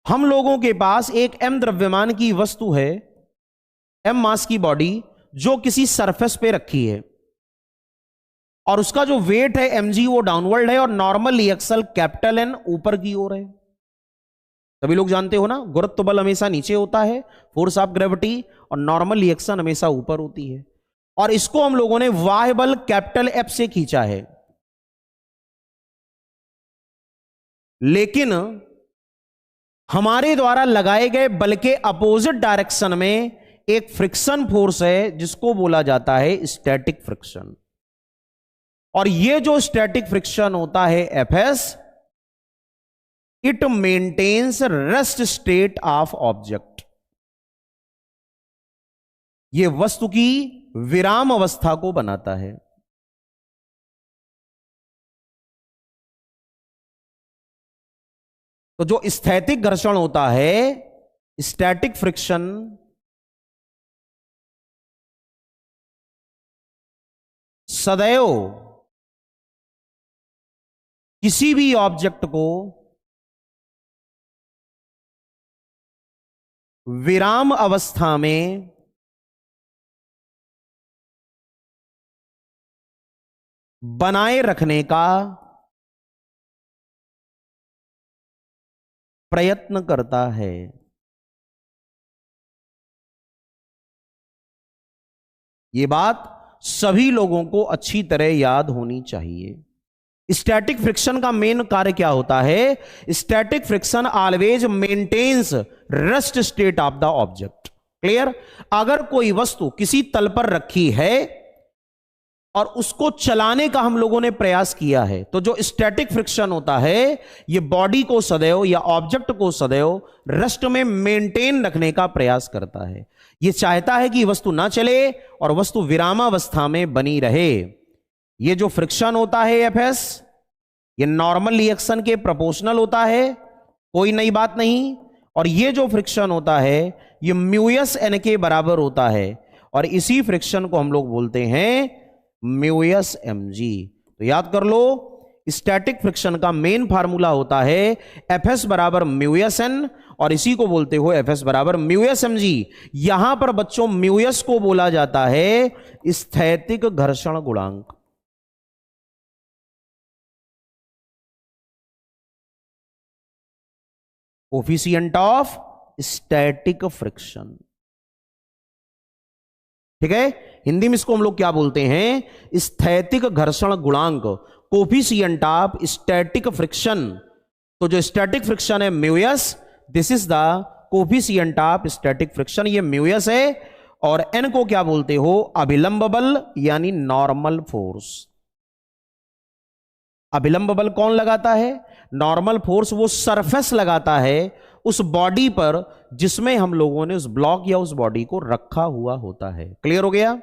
हम लोगों के पास एक m द्रव्यमान की वस्तु है, m मास की बॉडी, जो किसी सरफेस पे रखी है और उसका जो वेट है mg वो डाउनवर्ड है और नॉर्मल एक्सल कैपिटल N ऊपर की ओर है। सभी लोग जानते हो ना, गुरुत्व बल हमेशा नीचे होता है, फोर्स ऑफ ग्रेविटी, और नॉर्मल रिएक्शन हमेशा ऊपर होती है। और इसको हम लोगों ने बाह्य बल कैपिटल F से खींचा है। लेकिन हमारे द्वारा लगाए गए बल के अपोजिट डायरेक्शन में एक फ्रिक्शन फोर्स है, जिसको बोला जाता है स्टैटिक फ्रिक्शन। और यह जो स्टैटिक फ्रिक्शन होता है Fs, it maintains rest state of object. यह वस्तु की विराम अवस्था को बनाता है। तो जो स्थैतिक घर्षण होता है, स्टैटिक फ्रिक्शन, सदैव किसी भी ऑब्जेक्ट को विराम अवस्था में बनाए रखने का प्रयत्न करता है। यह बात सभी लोगों को अच्छी तरह याद होनी चाहिए। स्टैटिक फ्रिक्शन का मेन कार्य क्या होता है? Static friction always maintains rest state of the object. Clear? अगर कोई वस्तु किसी तल पर रखी है और उसको चलाने का हम लोगों ने प्रयास किया है, तो जो स्टैटिक फ्रिक्शन होता है, यह बॉडी को सदैव या ऑब्जेक्ट को सदैव रेस्ट में मेंटेन रखने का प्रयास करता है। यह चाहता है कि वस्तु ना चले और वस्तु विरामावस्था में बनी रहे। यह जो फ्रिक्शन होता है Fs, यह नॉर्मल रिएक्शन के प्रोपोर्शनल होता है, कोई नई बात नहीं। और यह जो फ्रिक्शन होता है, यह म्यूएस एन के बराबर होता है, और इसी फ्रिक्शन को हम लोग बोलते हैं म्यूएस mg। तो याद कर लो, स्टैटिक फ्रिक्शन का मेन फार्मूला होता है Fs बराबर म्यूएस n, और इसी को बोलते हो Fs बराबर म्यूएस mg। यहां पर बच्चों म्यूएस को बोला जाता है स्थैतिक घर्षण गुणांक। कोफिशिएंट ऑफ स्टैटिक फ्रिक्शन, ठीक है, हिंदी में इसको हम लोग क्या बोलते हैं, स्थैतिक घर्षण गुणांक, कोफिशिएंट ऑफ स्टैटिक फ्रिक्शन। तो जो स्टैटिक फ्रिक्शन है mu s, this is the coefficient of static friction, ये म्यूएस है। और एन को क्या बोलते हो, अभिलंब बल यानी नॉर्मल फोर्स। अभिलंब बल कौन लगाता है, नॉर्मल फोर्स वो सरफेस लगाता है उस बॉडी पर जिसमें हम लोगों ने उस ब्लॉक या उस बॉडी को रखा हुआ होता है। क्लियर हो गया।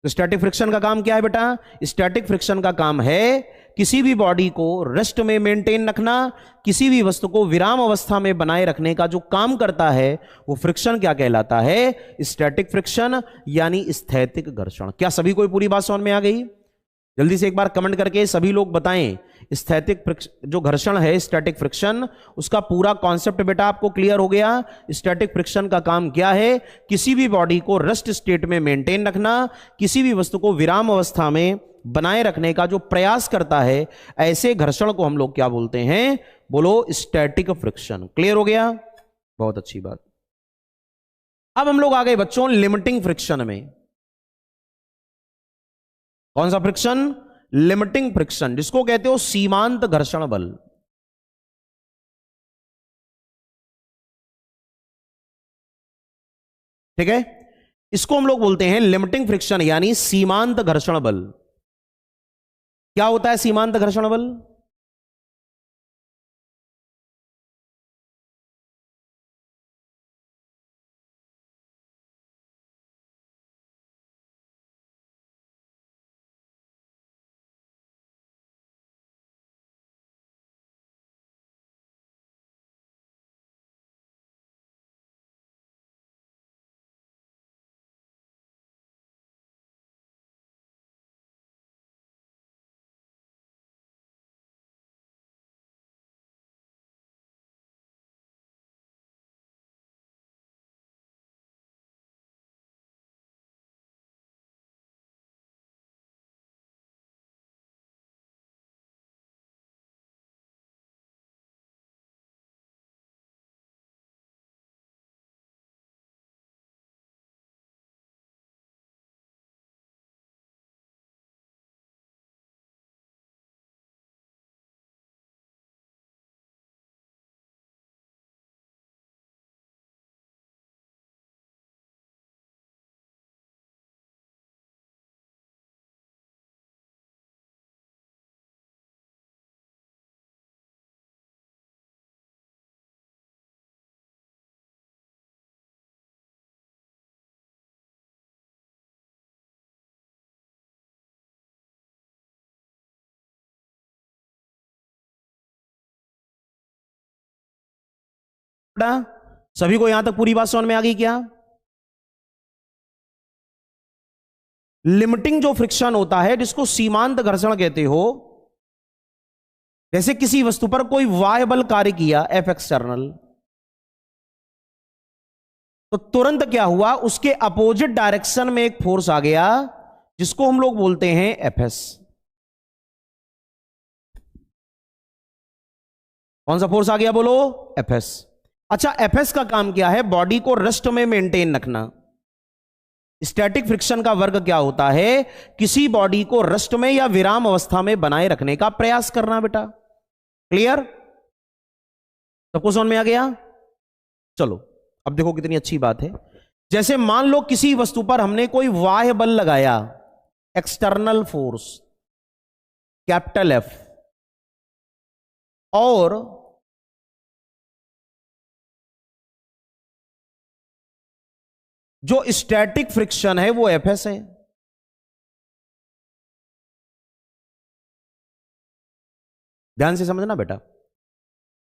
तो स्टैटिक फ्रिक्शन का काम क्या है बेटा, स्टैटिक फ्रिक्शन का काम है किसी भी बॉडी को रेस्ट में मेंटेन रखना, किसी भी वस्तु को विराम अवस्था में बनाए रखने का जो काम करता है वो फ्रिक्शन क्या कहलाता है, स्टैटिक फ्रिक्शन यानी स्थैतिक घर्षण। क्या सभी को पूरी बात समझ में आ गई? जल्दी से एक बार कमेंट करके सभी लोग बताएं, स्थैतिक जो घर्षण है स्टैटिक फ्रिक्शन, उसका पूरा कॉन्सेप्ट बेटा आपको क्लियर हो गया। स्टैटिक फ्रिक्शन का काम क्या है, किसी भी बॉडी को रेस्ट स्टेट में मेंटेन रखना, किसी भी वस्तु को विराम अवस्था में बनाए रखने का जो प्रयास करता है, ऐसे घर्षण को हम लोग क्या बोलते हैं, बोलो स्टैटिक फ्रिक्शन। क्लियर हो गया, बहुत अच्छी बात। अब हम लोग आ गए बच्चों लिमिटिंग फ्रिक्शन में। कौन सा फ्रिक्शन, लिमिटिंग फ्रिक्शन, जिसको कहते हो सीमांत घर्षण बल। ठीक है, इसको हम लोग बोलते हैं लिमिटिंग फ्रिक्शन यानी सीमांत घर्षण बल। क्या होता है सीमांत घर्षण बल? सभी को यहां तक पूरी बात समझ में आ गई क्या? लिमिटिंग जो फ्रिक्शन होता है जिसको सीमांत घर्षण कहते हो, जैसे किसी वस्तु पर कोई बाह्य बल कार्य किया एफ एक्सटर्नल, तो तुरंत क्या हुआ, उसके अपोजिट डायरेक्शन में एक फोर्स आ गया जिसको हम लोग बोलते हैं एफएस। कौन सा फोर्स आ गया बोलो, एफएस। अच्छा, एफएस का काम क्या है, बॉडी को रेस्ट में मेंटेन रखना। स्टैटिक फ्रिक्शन का वर्ग क्या होता है, किसी बॉडी को रेस्ट में या विराम अवस्था में बनाए रखने का प्रयास करना। बेटा क्लियर, सबको समझ में आ गया? चलो अब देखो कितनी अच्छी बात है। जैसे मान लो किसी वस्तु पर हमने कोई बाह्य बल लगाया, एक्सटर्नल फोर्स कैपिटल एफ, और जो स्टैटिक फ्रिक्शन है वो एफएस है। ध्यान से समझना बेटा,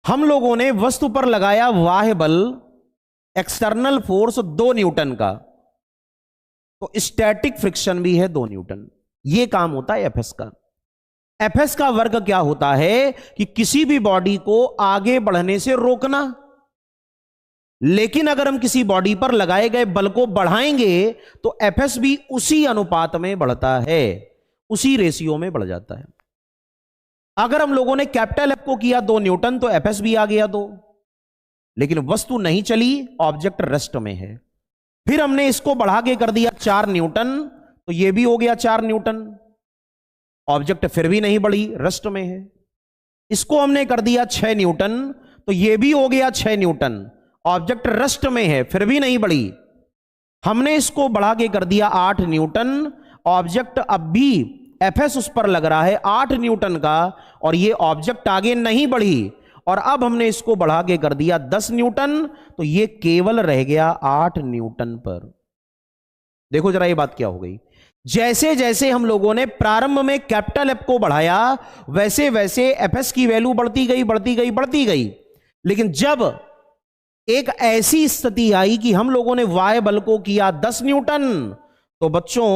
हम लोगों ने वस्तु पर लगाया बाह्य बल एक्सटर्नल फोर्स 2 न्यूटन का, तो स्टैटिक फ्रिक्शन भी है 2 न्यूटन। यह काम होता है एफएस का। एफएस का वर्ग क्या होता है कि किसी भी बॉडी को आगे बढ़ने से रोकना, लेकिन अगर हम किसी बॉडी पर लगाए गए बल को बढ़ाएंगे तो एफएस भी उसी अनुपात में बढ़ता है, उसी रेशियो में बढ़ जाता है। अगर हम लोगों ने कैपिटल एफ को किया 2 न्यूटन तो एफएस भी आ गया 2, लेकिन वस्तु नहीं चली, ऑब्जेक्ट रेस्ट में है, फिर हमने इसको बढ़ा के कर दिया 4 न्यूटन, तो ये भी हो गया 4 न्यूटन। ऑब्जेक्ट फिर भी नहीं बढ़ी, रेस्ट में है। इसको हमने कर दिया 6 न्यूटन, तो ये भी हो गया 6 न्यूटन। ऑब्जेक्ट रेस्ट में है, फिर भी नहीं बढ़ी। हमने इसको बढ़ा के कर दिया 8 न्यूटन। ऑब्जेक्ट अब भी एफएस उस पर लग रहा है 8 न्यूटन का, और ये ऑब्जेक्ट आगे नहीं बढ़ी। और अब हमने इसको बढ़ा के कर दिया 10 न्यूटन, तो ये केवल रह गया 8 न्यूटन पर। देखो जरा ये बात क्या हो गई। जैसे जैसे हम लोगों ने प्रारंभ में कैपिटल एफ को बढ़ाया, वैसे वैसे एफएस की वैल्यू बढ़ती गई, बढ़ती गई, बढ़ती गई। लेकिन जब एक ऐसी स्थिति आई कि हम लोगों ने वाय बल को किया 10 न्यूटन, तो बच्चों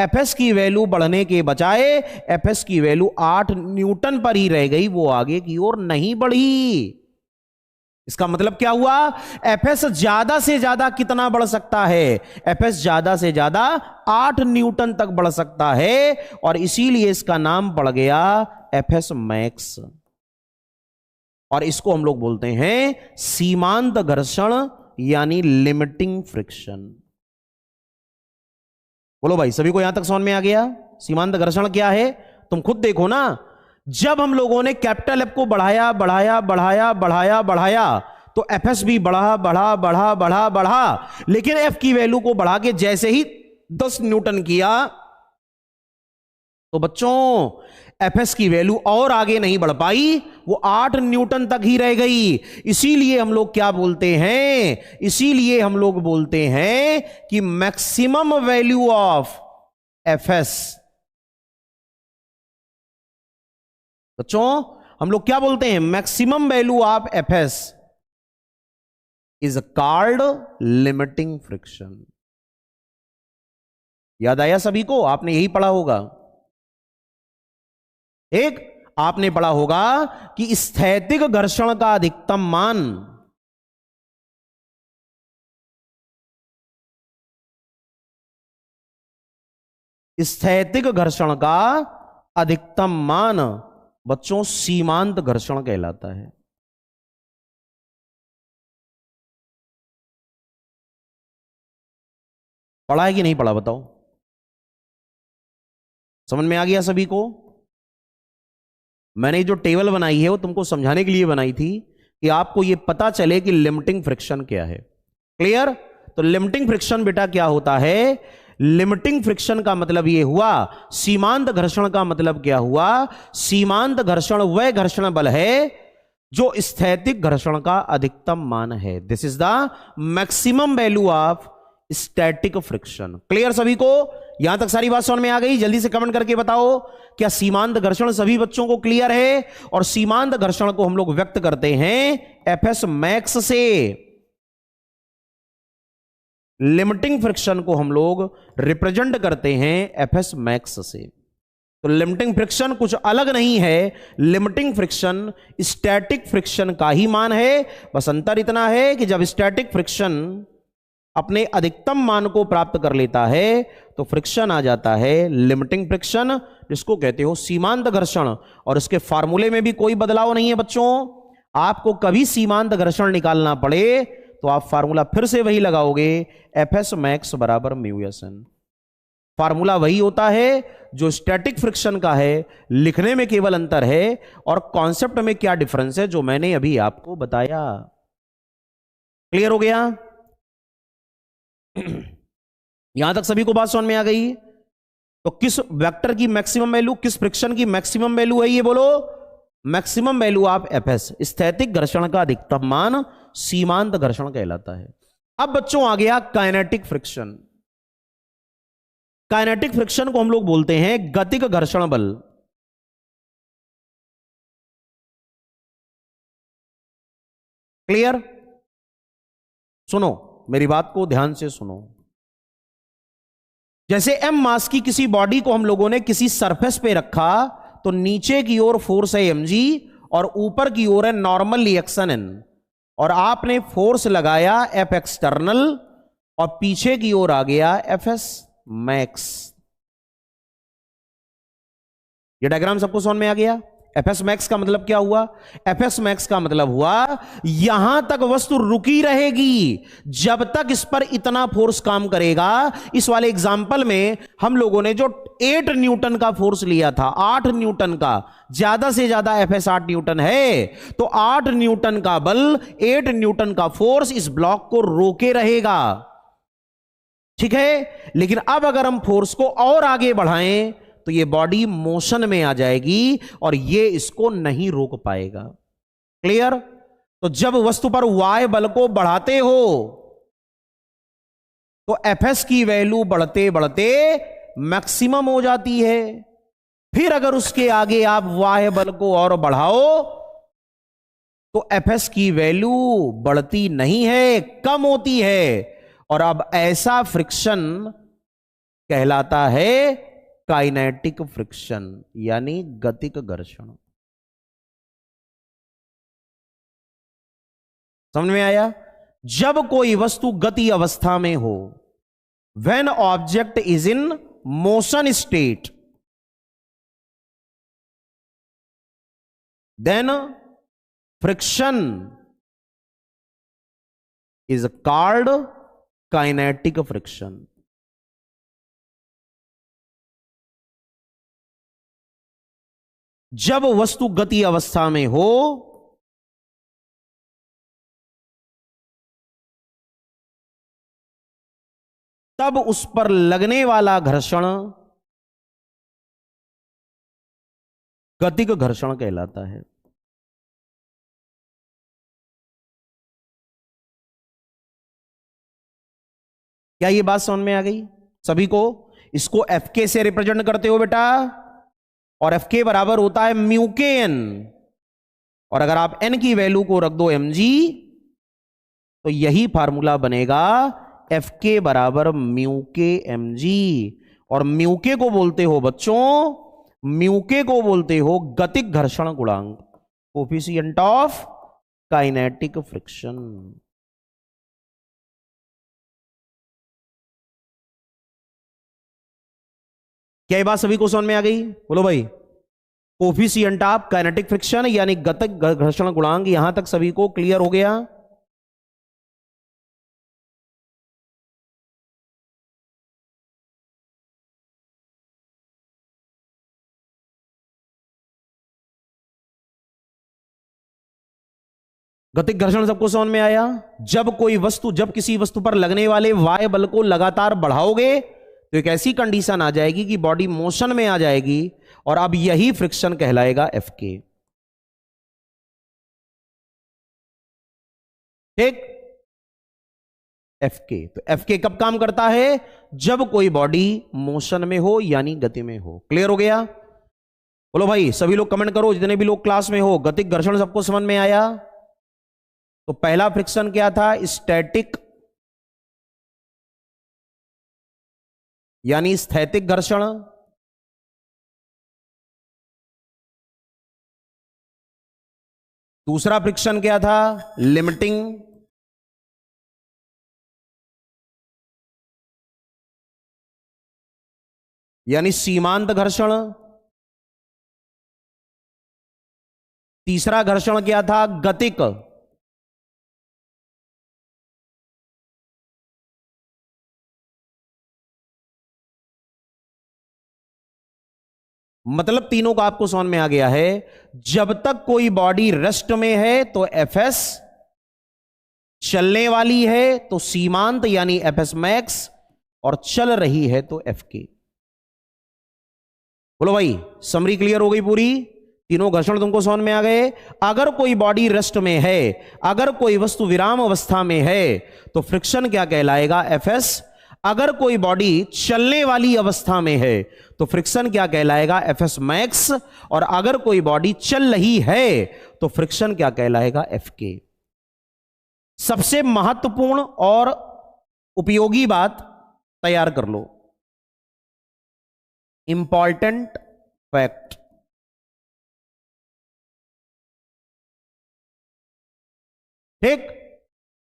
एफएस की वैल्यू बढ़ने के बजाय एफएस की वैल्यू 8 न्यूटन पर ही रह गई, वो आगे की ओर नहीं बढ़ी। इसका मतलब क्या हुआ? एफएस ज्यादा से ज्यादा कितना बढ़ सकता है? एफएस ज्यादा से ज्यादा 8 न्यूटन तक बढ़ सकता है, और इसीलिए इसका नाम पड़ गया एफएस मैक्स। और इसको हम लोग बोलते हैं सीमांत घर्षण, यानी लिमिटिंग फ्रिक्शन। बोलो भाई, सभी को यहां तक समझ में आ गया सीमांत घर्षण क्या है? तुम खुद देखो ना, जब हम लोगों ने कैपिटल एफ को बढ़ाया बढ़ाया बढ़ाया बढ़ाया बढ़ाया, तो एफएस भी बढ़ा बढ़ा बढ़ा बढ़ा बढ़ा, लेकिन एफ की वैल्यू को बढ़ा के जैसे ही 10 न्यूटन किया, तो बच्चों एफएस की वैल्यू और आगे नहीं बढ़ पाई, वो 8 न्यूटन तक ही रह गई। इसीलिए हम लोग क्या बोलते हैं? इसीलिए हम लोग बोलते हैं कि मैक्सिमम वैल्यू ऑफ एफएस। बच्चों हम लोग क्या बोलते हैं? Maximum value of FS is called limiting friction. याद आया सभी को? आपने यही पढ़ा होगा। एक आपने पढ़ा होगा कि स्थैतिक घर्षण का अधिकतम मान स्थैतिक घर्षण का अधिकतम मान बच्चों सीमांत घर्षण कहलाता है। पढ़ा है कि नहीं पढ़ा? बताओ, समझ में आ गया सभी को? मैंने जो टेबल बनाई है वो तुमको समझाने के लिए बनाई थी कि आपको ये पता चले कि लिमिटिंग फ्रिक्शन क्या है। क्लियर? तो लिमिटिंग फ्रिक्शन बेटा क्या होता है? लिमिटिंग फ्रिक्शन का मतलब ये हुआ, सीमांत घर्षण का मतलब क्या हुआ? सीमांत घर्षण वह घर्षण बल है जो स्थैतिक घर्षण का अधिकतम मान है। This is the maximum value of static friction. Clear सभी को? यहां तक सारी बात समझ में आ गई? जल्दी से कमेंट करके बताओ, क्या सीमांत घर्षण सभी बच्चों को क्लियर है? और सीमांत घर्षण को हम लोग व्यक्त करते हैं एफएस मैक्स से। लिमिटिंग फ्रिक्शन को हम लोग रिप्रेजेंट करते हैं एफएस मैक्स से। तो लिमिटिंग फ्रिक्शन कुछ अलग नहीं है, लिमिटिंग फ्रिक्शन स्टैटिक फ्रिक्शन का ही मान है। बस अंतर इतना है कि जब स्टैटिक फ्रिक्शन अपने अधिकतम मान को प्राप्त कर लेता है तो फ्रिक्शन आ जाता है लिमिटिंग फ्रिक्शन, जिसको कहते हो सीमांत घर्षण। और इसके फार्मूले में भी कोई बदलाव नहीं है बच्चों। आपको कभी सीमांत घर्षण निकालना पड़े तो आप फार्मूला फिर से वही लगाओगे, एफएस मैक्स बराबर म्यू एस एन। फार्मूला वही होता है जो स्टैटिक फ्रिक्शन का है, लिखने में केवल अंतर है और कॉन्सेप्ट में क्या डिफरेंस है जो मैंने अभी आपको बताया। क्लियर हो गया? यहां तक सभी को बात समझ में आ गई? तो किस वेक्टर की मैक्सिमम वैल्यू, किस फ्रिक्शन की मैक्सिमम वैल्यू है ये बोलो? मैक्सिमम वैल्यू ऑफ एफएस, स्थैतिक घर्षण का अधिकतम मान सीमांत घर्षण कहलाता है। अब बच्चों आ गया काइनेटिक फ्रिक्शन। काइनेटिक फ्रिक्शन को हम लोग बोलते हैं गतिक घर्षण बल। क्लियर? सुनो, मेरी बात को ध्यान से सुनो। जैसे एम मास की किसी बॉडी को हम लोगों ने किसी सरफेस पे रखा, तो नीचे की ओर फोर्स है mg और ऊपर की ओर है नॉर्मल रिएक्शन n, और आपने फोर्स लगाया एफ एक्सटर्नल और पीछे की ओर आ गया एफएस मैक्स। ये डायग्राम सबको समझ में आ गया? एफएस मैक्स का मतलब क्या हुआ? एफएस मैक्स का मतलब हुआ यहां तक वस्तु रुकी रहेगी जब तक इस पर इतना फोर्स काम करेगा। इस वाले एग्जाम्पल में हम लोगों ने जो 8 न्यूटन का फोर्स लिया था, 8 न्यूटन का, ज्यादा से ज्यादा एफएस 8 न्यूटन है, तो 8 न्यूटन का बल, 8 न्यूटन का फोर्स इस ब्लॉक को रोके रहेगा। ठीक है, लेकिन अब अगर हम फोर्स को और आगे बढ़ाएं तो ये बॉडी मोशन में आ जाएगी और ये इसको नहीं रोक पाएगा। क्लियर? तो जब वस्तु पर वाय बल को बढ़ाते हो तो एफएस की वैल्यू बढ़ते बढ़ते मैक्सिमम हो जाती है। फिर अगर उसके आगे आप वाय बल को और बढ़ाओ तो एफएस की वैल्यू बढ़ती नहीं है, कम होती है। और अब ऐसा फ्रिक्शन कहलाता है काइनेटिक फ्रिक्शन, यानी गतिक घर्षण। समझ में आया? जब कोई वस्तु गति अवस्था में हो, when object is in motion state, then friction is called kinetic friction. जब वस्तु गति अवस्था में हो तब उस पर लगने वाला घर्षण गतिक घर्षण कहलाता है। क्या ये बात समझ में आ गई सभी को? इसको एफ के से रिप्रेजेंट करते हो बेटा, और एफ के बराबर होता है म्यू के एन, और अगर आप एन की वैल्यू को रख दो mg तो यही फार्मूला बनेगा एफ के बराबर म्यू के mg। और म्यू के को बोलते हो बच्चों, म्यू के को बोलते हो गतिक घर्षण गुणांक, कोफिशिएंट ऑफ काइनेटिक फ्रिक्शन। क्या ये बात सभी को समझ में आ गई? बोलो भाई। कोफिशिएंट ऑफ काइनेटिक फ्रिक्शन यानी गतिक घर्षण गुणांक, यहां तक सभी को क्लियर हो गया? गतिक घर्षण सबको समझ में आया? जब किसी वस्तु पर लगने वाले वाय बल को लगातार बढ़ाओगे तो एक ऐसी कंडीशन आ जाएगी कि बॉडी मोशन में आ जाएगी, और अब यही फ्रिक्शन कहलाएगा एफ के। ठीक? एफ के, तो एफ के कब काम करता है? जब कोई बॉडी मोशन में हो यानी गति में हो। क्लियर हो गया? बोलो भाई, सभी लोग कमेंट करो, जितने भी लोग क्लास में हो। गतिक घर्षण सबको समझ में आया? तो पहला फ्रिक्शन क्या था? स्टैटिक यानी स्थैतिक घर्षण। दूसरा फ्रिक्शन क्या था? लिमिटिंग यानी सीमांत घर्षण। तीसरा घर्षण क्या था? गतिक। मतलब तीनों का आपको समझ में आ गया है। जब तक कोई बॉडी रेस्ट में है तो एफएस, चलने वाली है तो सीमांत यानी एफएस मैक्स, और चल रही है तो एफके। बोलो भाई, समरी क्लियर हो गई पूरी? तीनों घर्षण तुमको समझ में आ गए? अगर कोई बॉडी रेस्ट में है, अगर कोई वस्तु विराम अवस्था में है तो फ्रिक्शन क्या कहलाएगा? एफएस। अगर कोई बॉडी चलने वाली अवस्था में है तो फ्रिक्शन क्या कहलाएगा? FS max. और अगर कोई बॉडी चल रही है तो फ्रिक्शन क्या कहलाएगा? एफके। सबसे महत्वपूर्ण और उपयोगी बात तैयार कर लो, इंपॉर्टेंट फैक्ट। ठीक?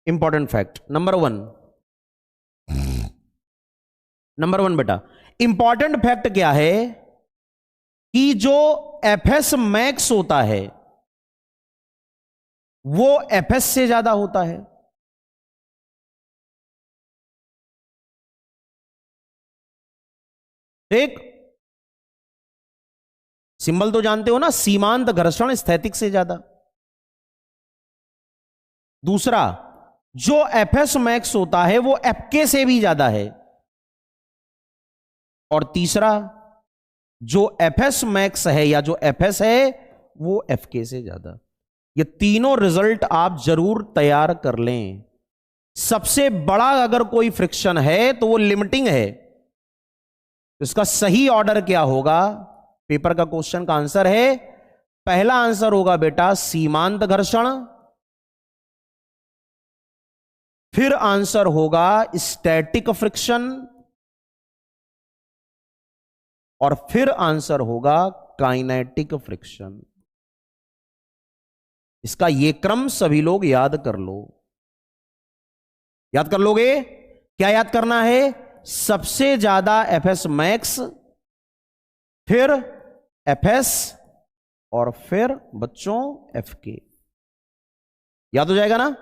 इंपॉर्टेंट फैक्ट नंबर वन बेटा, इंपॉर्टेंट फैक्ट क्या है कि जो एफएस मैक्स होता है वो एफएस से ज्यादा होता है। ठीक, सिंबल तो जानते हो ना, सीमांत घर्षण स्थैतिक से ज्यादा। दूसरा, जो एफएस मैक्स होता है वो एफके से भी ज्यादा है। और तीसरा, जो एफएस मैक्स है या जो एफएस है वो एफके से ज्यादा। ये तीनों रिजल्ट आप जरूर तैयार कर लें। सबसे बड़ा अगर कोई फ्रिक्शन है तो वो लिमिटिंग है। इसका सही ऑर्डर क्या होगा? पेपर का क्वेश्चन का आंसर है, पहला आंसर होगा बेटा सीमांत घर्षण, फिर आंसर होगा स्टैटिक फ्रिक्शन, और फिर आंसर होगा काइनेटिक फ्रिक्शन। इसका ये क्रम सभी लोग याद कर लो। याद कर लोगे? क्या याद करना है? सबसे ज्यादा एफएस मैक्स, फिर एफएस, और फिर बच्चों एफके। याद हो जाएगा ना?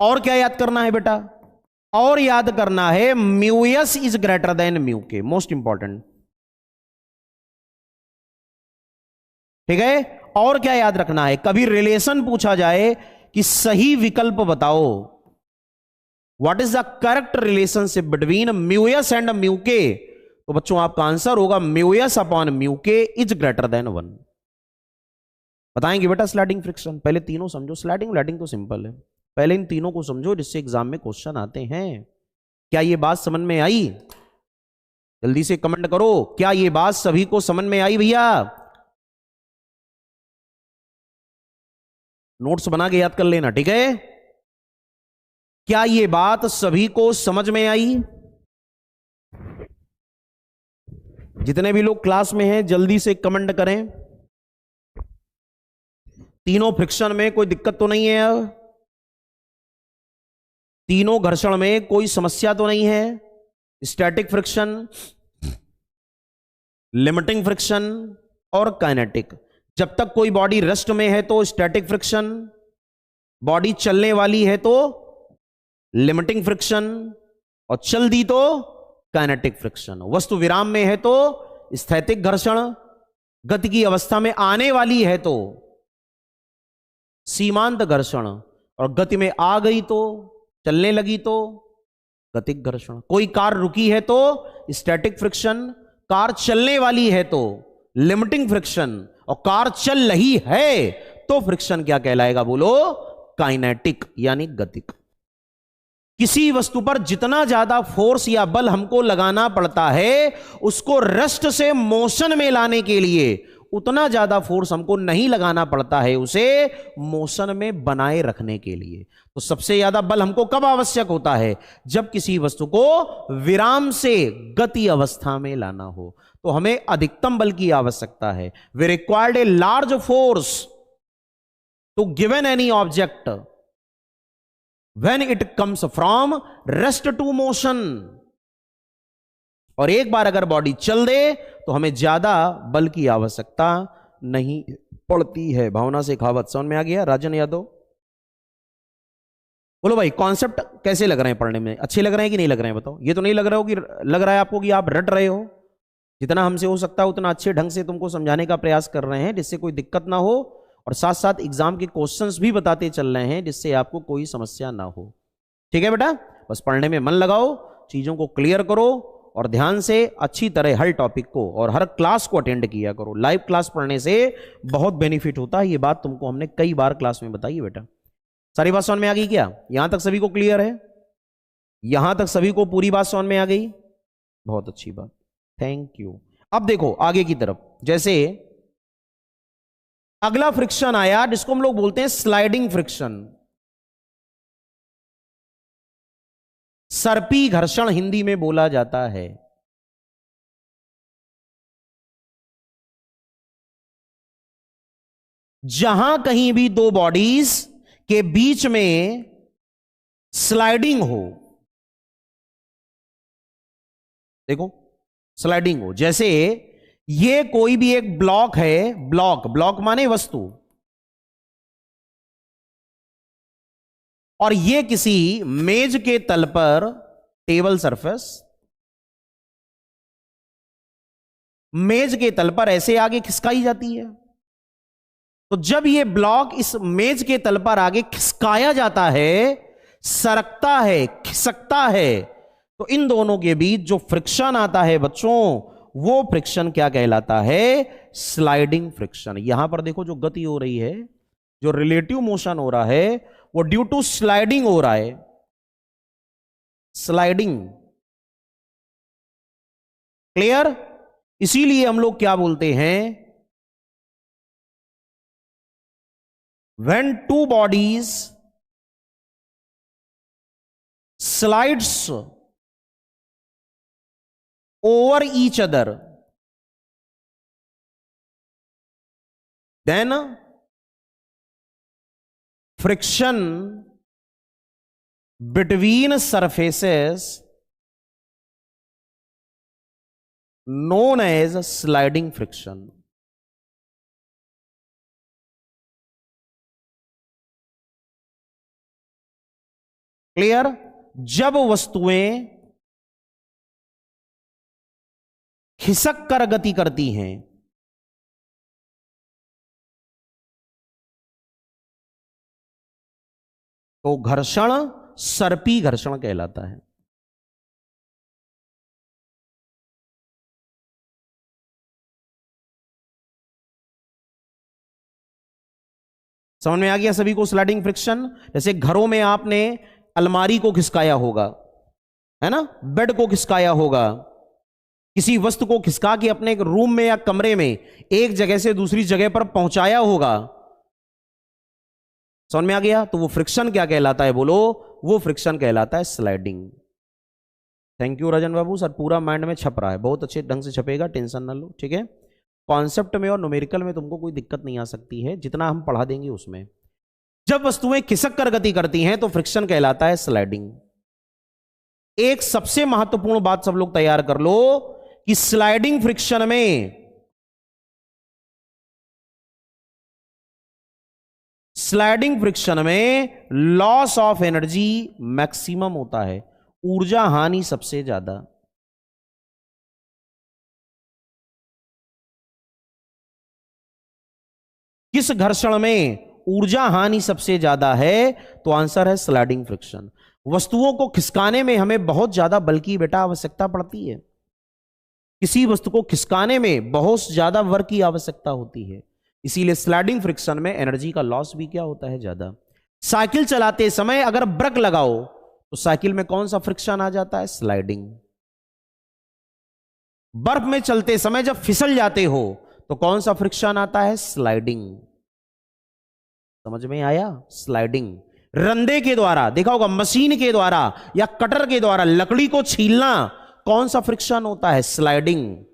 और क्या याद करना है बेटा? और याद करना है mu S is greater than mu के, मोस्ट इंपॉर्टेंट। ठीक है? और क्या याद रखना है? कभी रिलेशन पूछा जाए कि सही विकल्प बताओ, what is the correct relationship between mu S and mu के, तो बच्चों आपका आंसर होगा म्यू एस अपॉन म्यू के इज ग्रेटर देन 1। बताएंगे बेटा स्लाइडिंग फ्रिक्शन। पहले तीनों समझो, स्लाइडिंग तो सिंपल है, पहले इन तीनों को समझो जिससे एग्जाम में क्वेश्चन आते हैं। क्या ये बात समझ में आई? जल्दी से कमेंट करो, क्या ये बात सभी को समझ में आई भैया? नोट्स बना के याद कर लेना, ठीक है? क्या ये बात सभी को समझ में आई? जितने भी लोग क्लास में हैं जल्दी से कमेंट करें। तीनों फ्रिक्शन में कोई दिक्कत तो नहीं है? तीनों घर्षण में कोई समस्या तो नहीं है? स्टैटिक फ्रिक्शन, लिमिटिंग फ्रिक्शन और काइनेटिक। जब तक कोई बॉडी रेस्ट में है तो स्टैटिक फ्रिक्शन, बॉडी चलने वाली है तो लिमिटिंग फ्रिक्शन, और चल दी तो काइनेटिक फ्रिक्शन। वस्तु विराम में है तो स्थैतिक घर्षण, गति की अवस्था में आने वाली है तो सीमांत घर्षण, और गति में आ गई तो, चलने लगी तो गतिक घर्षण। कोई कार रुकी है तो स्टैटिक फ्रिक्शन, कार चलने वाली है तो लिमिटिंग फ्रिक्शन, और कार चल रही है तो फ्रिक्शन क्या कहलाएगा बोलो? काइनेटिक यानी गतिक। किसी वस्तु पर जितना ज्यादा फोर्स या बल हमको लगाना पड़ता है उसको रेस्ट से मोशन में लाने के लिए उतना ज्यादा फोर्स हमको नहीं लगाना पड़ता है उसे मोशन में बनाए रखने के लिए। तो सबसे ज्यादा बल हमको कब आवश्यक होता है? जब किसी वस्तु को विराम से गति अवस्था में लाना हो, तो हमें अधिकतम बल की आवश्यकता है। We required a large force to given any object when it comes from rest to motion। और एक बार अगर बॉडी चल दे तो हमें ज्यादा बल की आवश्यकता नहीं पड़ती है। भावना से खावत समझ में आ गया? राजन यादव बोलो भाई, कॉन्सेप्ट कैसे लग रहे हैं? पढ़ने में अच्छे लग रहे हैं कि नहीं लग रहे हैं? बताओ। ये तो नहीं लग रहा हो कि लग रहा है आपको कि आप रट रहे हो? जितना हमसे हो सकता है उतना अच्छे ढंग से तुमको समझाने का प्रयास कर रहे हैं जिससे कोई दिक्कत ना हो, और साथ साथ एग्जाम के क्वेश्चंस भी बताते चल रहे हैं जिससे आपको कोई समस्या ना हो। ठीक है बेटा? बस पढ़ने में मन लगाओ, चीजों को क्लियर करो, और ध्यान से अच्छी तरह हर टॉपिक को और हर क्लास को अटेंड किया करो। लाइव क्लास पढ़ने से बहुत बेनिफिट होता है, ये बात तुमको हमने कई बार क्लास में बताई है बेटा। सारी बात समझ में आ गई क्या? यहां तक सभी को क्लियर है? यहां तक सभी को पूरी बात समझ में आ गई? बहुत अच्छी बात, थैंक यू। अब देखो आगे की तरफ, जैसे अगला फ्रिक्शन आया जिसको हम लोग बोलते हैं स्लाइडिंग फ्रिक्शन। सर्पी घर्षण हिंदी में बोला जाता है। जहां कहीं भी दो बॉडीज के बीच में स्लाइडिंग हो, देखो स्लाइडिंग हो, जैसे ये कोई भी एक ब्लॉक है, ब्लॉक, ब्लॉक माने वस्तु, और ये किसी मेज के तल पर, टेबल सरफेस, मेज के तल पर ऐसे आगे खिसकाई जाती है। तो जब ये ब्लॉक इस मेज के तल पर आगे खिसकाया जाता है, सरकता है, खिसकता है, तो इन दोनों के बीच जो फ्रिक्शन आता है बच्चों, वो फ्रिक्शन क्या कहलाता है? Sliding friction. यहां पर देखो जो गति हो रही है, जो रिलेटिव मोशन हो रहा है, वो ड्यू टू स्लाइडिंग हो रहा है, स्लाइडिंग। क्लियर? इसीलिए हम लोग क्या बोलते हैं, when two bodies slides over each other, then friction between surfaces known as sliding friction. Clear? जब वस्तुएं खिसक कर गति करती हैं, तो घर्षण सर्पी घर्षण कहलाता है। समझ में आ गया सभी को? स्लाइडिंग फ्रिक्शन, जैसे घरों में आपने अलमारी को खिसकाया होगा, है ना, बेड को खिसकाया होगा, किसी वस्तु को खिसका के अपने रूम में या कमरे में एक जगह से दूसरी जगह पर पहुंचाया होगा। समझ में आ गया? तो वो फ्रिक्शन क्या कहलाता है? बोलो, वो फ्रिक्शन कहलाता है sliding. Thank you Rajan Babu, sir पूरा माइंड में छप रहा है, बहुत अच्छे ढंग से छपेगा, टेंशन ना लो, ठीक है। कॉन्सेप्ट में और न्यूमेरिकल में तुमको कोई दिक्कत नहीं आ सकती है, जितना हम पढ़ा देंगे उसमें। जब वस्तुएं खिसक कर गति करती हैं तो फ्रिक्शन कहलाता है स्लाइडिंग। एक सबसे महत्वपूर्ण बात सब लोग तैयार कर लो कि स्लाइडिंग फ्रिक्शन में लॉस ऑफ एनर्जी मैक्सिमम होता है, ऊर्जा हानि सबसे ज्यादा। किस घर्षण में ऊर्जा हानि सबसे ज्यादा है? तो आंसर है स्लाइडिंग फ्रिक्शन। वस्तुओं को खिसकाने में हमें बहुत ज्यादा बल की बेटा आवश्यकता पड़ती है, किसी वस्तु को खिसकाने में बहुत ज्यादा वर्क की आवश्यकता होती है, इसीलिए स्लाइडिंग फ्रिक्शन में एनर्जी का लॉस भी क्या होता है? ज्यादा। साइकिल चलाते समय अगर ब्रेक लगाओ तो साइकिल में कौन सा फ्रिक्शन आ जाता है? स्लाइडिंग। बर्फ में चलते समय जब फिसल जाते हो तो कौन सा फ्रिक्शन आता है? स्लाइडिंग। समझ में आया? स्लाइडिंग। रंधे के द्वारा, देखा होगा, मशीन के द्वारा या कटर के द्वारा लकड़ी को छीलना, कौन सा फ्रिक्शन होता है? स्लाइडिंग।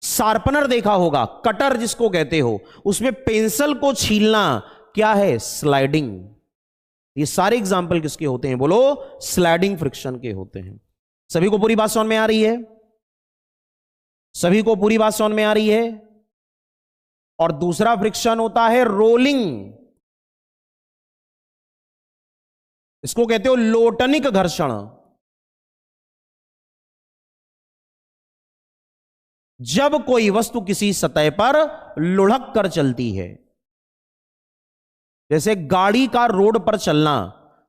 शार्पनर देखा होगा, कटर जिसको कहते हो, उसमें पेंसिल को छीलना क्या है? स्लाइडिंग। ये सारे एग्जाम्पल किसके होते हैं? बोलो, स्लाइडिंग फ्रिक्शन के होते हैं। सभी को पूरी बात समझ में आ रही है? सभी को पूरी बात समझ में आ रही है? और दूसरा फ्रिक्शन होता है रोलिंग, इसको कहते हो लोटनिक घर्षण। जब कोई वस्तु किसी सतह पर लुढ़क कर चलती है, जैसे गाड़ी का रोड पर चलना,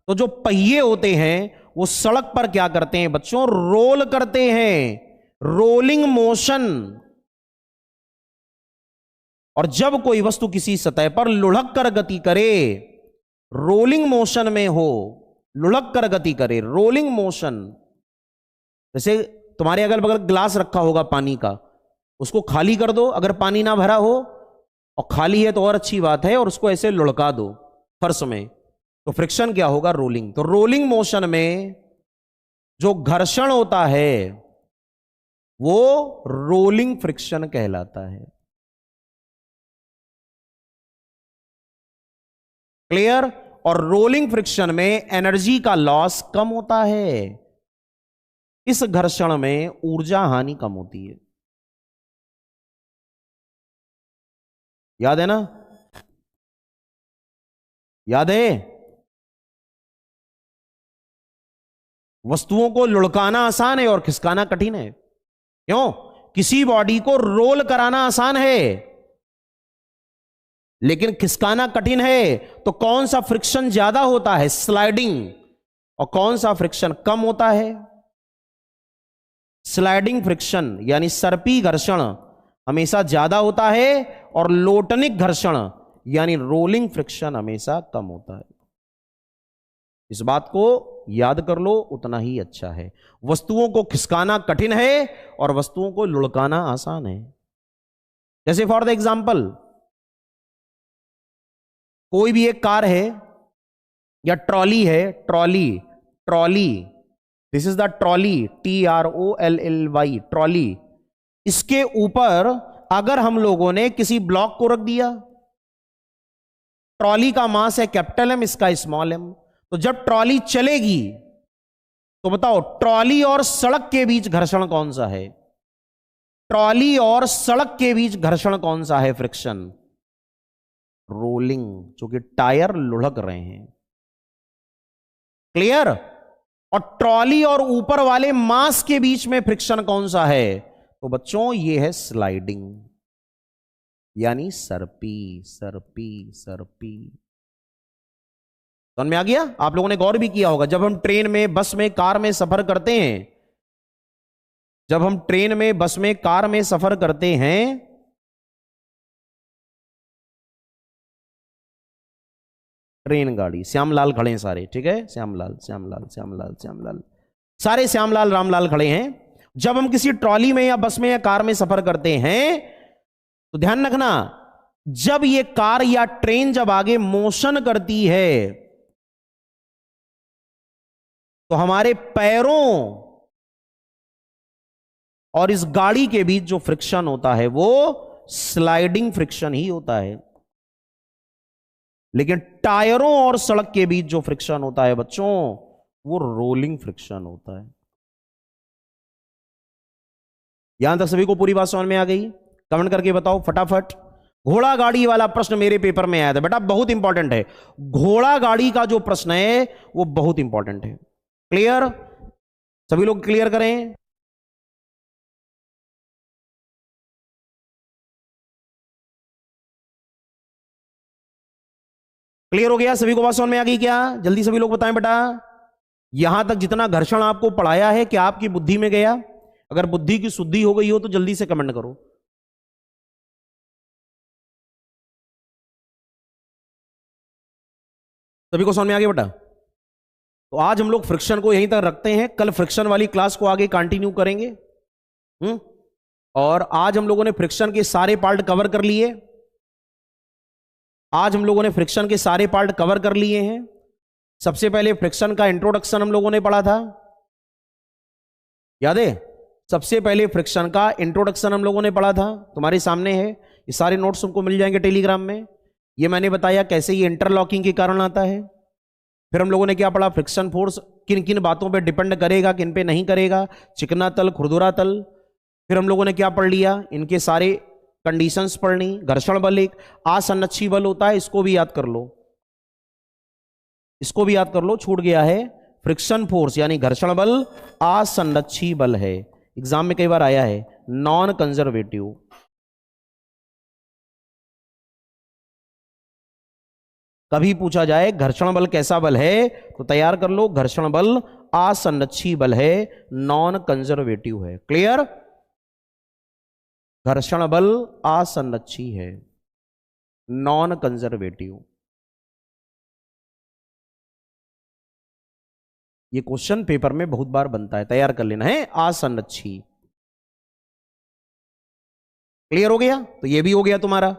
तो जो पहिए होते हैं वो सड़क पर क्या करते हैं बच्चों? रोल करते हैं, रोलिंग मोशन। और जब कोई वस्तु किसी सतह पर लुढ़क कर गति करे, रोलिंग मोशन में हो, लुढ़क कर गति करे, रोलिंग मोशन। जैसे तुम्हारे अगल बगल ग्लास रखा होगा पानी का, उसको खाली कर दो अगर पानी ना भरा हो, और खाली है तो और अच्छी बात है, और उसको ऐसे लुढ़का दो फर्श में, तो फ्रिक्शन क्या होगा? रोलिंग। तो रोलिंग मोशन में जो घर्षण होता है वो रोलिंग फ्रिक्शन कहलाता है। क्लियर? और रोलिंग फ्रिक्शन में एनर्जी का लॉस कम होता है, इस घर्षण में ऊर्जा हानि कम होती है। याद है ना? याद है? वस्तुओं को लुढ़काना आसान है और खिसकाना कठिन है। क्यों? किसी बॉडी को रोल कराना आसान है लेकिन खिसकाना कठिन है। तो कौन सा फ्रिक्शन ज्यादा होता है? स्लाइडिंग। और कौन सा फ्रिक्शन कम होता है? स्लाइडिंग फ्रिक्शन यानी सर्पी घर्षण हमेशा ज्यादा होता है और लोटनिक घर्षण यानी रोलिंग फ्रिक्शन हमेशा कम होता है। इस बात को याद कर लो, उतना ही अच्छा है। वस्तुओं को खिसकाना कठिन है और वस्तुओं को लुढ़काना आसान है। जैसे फॉर द एग्जाम्पल, कोई भी एक कार है या ट्रॉली है, trolley, this is the trolley, TROLLY, trolley. इसके ऊपर अगर हम लोगों ने किसी ब्लॉक को रख दिया, ट्रॉली का मास है कैपिटल M, इसका स्मॉल m, तो जब ट्रॉली चलेगी तो बताओ ट्रॉली और सड़क के बीच घर्षण कौन सा है? ट्रॉली और सड़क के बीच घर्षण कौन सा है? फ्रिक्शन, रोलिंग, जो कि टायर लुढ़क रहे हैं। क्लियर? और ट्रॉली और ऊपर वाले मास के बीच में फ्रिक्शन कौन सा है? तो बच्चों ये है स्लाइडिंग यानी सर्पी। समझ में आ गया? आप लोगों ने गौर भी किया होगा, जब हम ट्रेन में, बस में, कार में सफर करते हैं, जब हम ट्रेन में, बस में, कार में सफर करते हैं, ट्रेन गाड़ी, श्यामलाल खड़े हैं सारे, ठीक है? श्यामलाल, सारे श्यामलाल रामलाल खड़े हैं। जब हम किसी ट्रॉली में या बस में या कार में सफर करते हैं तो ध्यान रखना, जब ये कार या ट्रेन जब आगे मोशन करती है तो हमारे पैरों और इस गाड़ी के बीच जो फ्रिक्शन होता है वो स्लाइडिंग फ्रिक्शन ही होता है। लेकिन टायरों और सड़क के बीच जो फ्रिक्शन होता है बच्चों, वो रोलिंग फ्रिक्शन होता है। यहां तक सभी को पूरी बात समझ में आ गई? कमेंट करके बताओ फटाफट। घोड़ा गाड़ी वाला प्रश्न मेरे पेपर में आया था बेटा, बहुत इंपॉर्टेंट है। घोड़ा गाड़ी का जो प्रश्न है वो बहुत इंपॉर्टेंट है। क्लियर? सभी लोग क्लियर करें। क्लियर हो गया? सभी को बात समझ में आ गई क्या? जल्दी सभी लोग बताएं बेटा। यहां तक जितना घर्षण आपको पढ़ाया है क्या आपकी बुद्धि में गया? अगर बुद्धि की शुद्धि हो गई हो तो जल्दी से कमेंट करो। सभी को समझ में आ गया बेटा? तो आज हम लोग फ्रिक्शन को यहीं तक रखते हैं, कल फ्रिक्शन वाली क्लास को आगे कंटिन्यू करेंगे। और आज हम लोगों ने फ्रिक्शन के सारे पार्ट कवर कर लिए। आज हम लोगों ने फ्रिक्शन के सारे पार्ट कवर कर लिए हैं। सबसे पहले फ्रिक्शन का इंट्रोडक्शन हम लोगों ने पढ़ा था, याद है? सबसे पहले फ्रिक्शन का इंट्रोडक्शन हम लोगों ने पढ़ा था, तुम्हारे सामने है। ये सारे नोट्स तुमको मिल जाएंगे टेलीग्राम में। ये मैंने बताया कैसे ये इंटरलॉकिंग के कारण आता है। फिर हम लोगों ने क्या पढ़ा? फ्रिक्शन फोर्स किन किन बातों पे डिपेंड करेगा, किन पे नहीं करेगा, चिकना तल, खुरदुरा तल। फिर हम लोगों ने क्या पढ़ लिया? इनके सारे कंडीशंस पढ़नी। घर्षण बल एक असंरक्षी बल होता है, इसको भी याद कर लो, इसको भी याद कर लो, छूट गया है। फ्रिक्शन फोर्स यानी घर्षण बल असंरक्षी बल है। एग्जाम में कई बार आया है, नॉन कंजर्वेटिव। कभी पूछा जाए घर्षण बल कैसा बल है तो तैयार कर लो, घर्षण बल असंरक्षी बल है, नॉन कंजर्वेटिव है। क्लियर? घर्षण बल असंरक्षी है, नॉन कंजर्वेटिव। ये क्वेश्चन पेपर में बहुत बार बनता है, तैयार कर लेना है, असंरक्षी। क्लियर हो गया? तो ये भी हो गया तुम्हारा।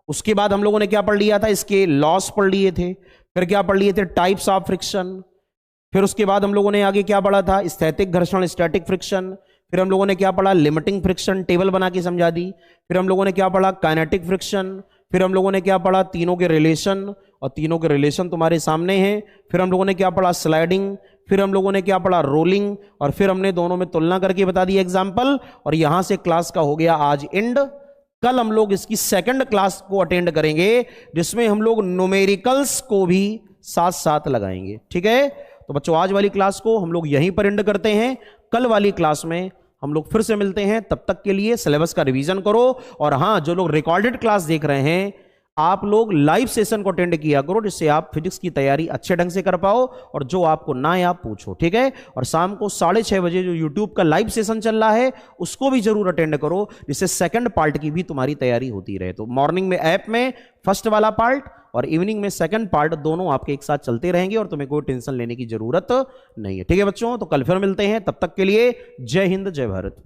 उसके बाद हम लोगों ने क्या पढ़ लिया था? इसके लॉस पढ़ लिए थे। फिर क्या पढ़ लिए थे? Types of friction. फिर उसके बाद हम लोगों ने आगे क्या पढ़ा था? स्थैतिक घर्षण, स्टैटिक फ्रिक्शन। फिर हम लोगों ने क्या पढ़ा? लिमिटिंग फ्रिक्शन, टेबल बना के समझा दी। फिर हम लोगों ने क्या पढ़ा? Kinetic friction. फिर हम लोगों ने क्या पढ़ा? तीनों के रिलेशन, और तीनों के रिलेशन तुम्हारे सामने हैं। फिर हम लोगों ने क्या पढ़ा? स्लाइडिंग। फिर हम लोगों ने क्या पढ़ा? रोलिंग। और फिर हमने दोनों में तुलना करके बता दी एग्जाम्पल। और यहां से क्लास का हो गया आज एंड। कल हम लोग इसकी सेकंड क्लास को अटेंड करेंगे, जिसमें हम लोग न्यूमेरिकल्स को भी साथ साथ लगाएंगे। ठीक है, तो बच्चों आज वाली क्लास को हम लोग यहीं पर एंड करते हैं। कल वाली क्लास में हम लोग फिर से मिलते हैं। तब तक के लिए सिलेबस का रिवीजन करो, और हां, जो लोग रिकॉर्डेड क्लास देख रहे हैं, आप लोग लाइव सेशन को अटेंड किया करो, जिससे आप फिजिक्स की तैयारी अच्छे ढंग से कर पाओ, और जो आपको ना आए आप पूछो। ठीक है, और शाम को 6:30 बजे जो यूट्यूब का लाइव सेशन चल रहा है उसको भी जरूर अटेंड करो, जिससे सेकंड पार्ट की भी तुम्हारी तैयारी होती रहे। तो मॉर्निंग में ऐप में फर्स्ट वाला पार्ट और इवनिंग में सेकंड पार्ट, दोनों आपके एक साथ चलते रहेंगे और तुम्हें कोई टेंशन लेने की जरूरत नहीं है। ठीक है बच्चों, तो कल फिर मिलते हैं। तब तक के लिए जय हिंद, जय भारत।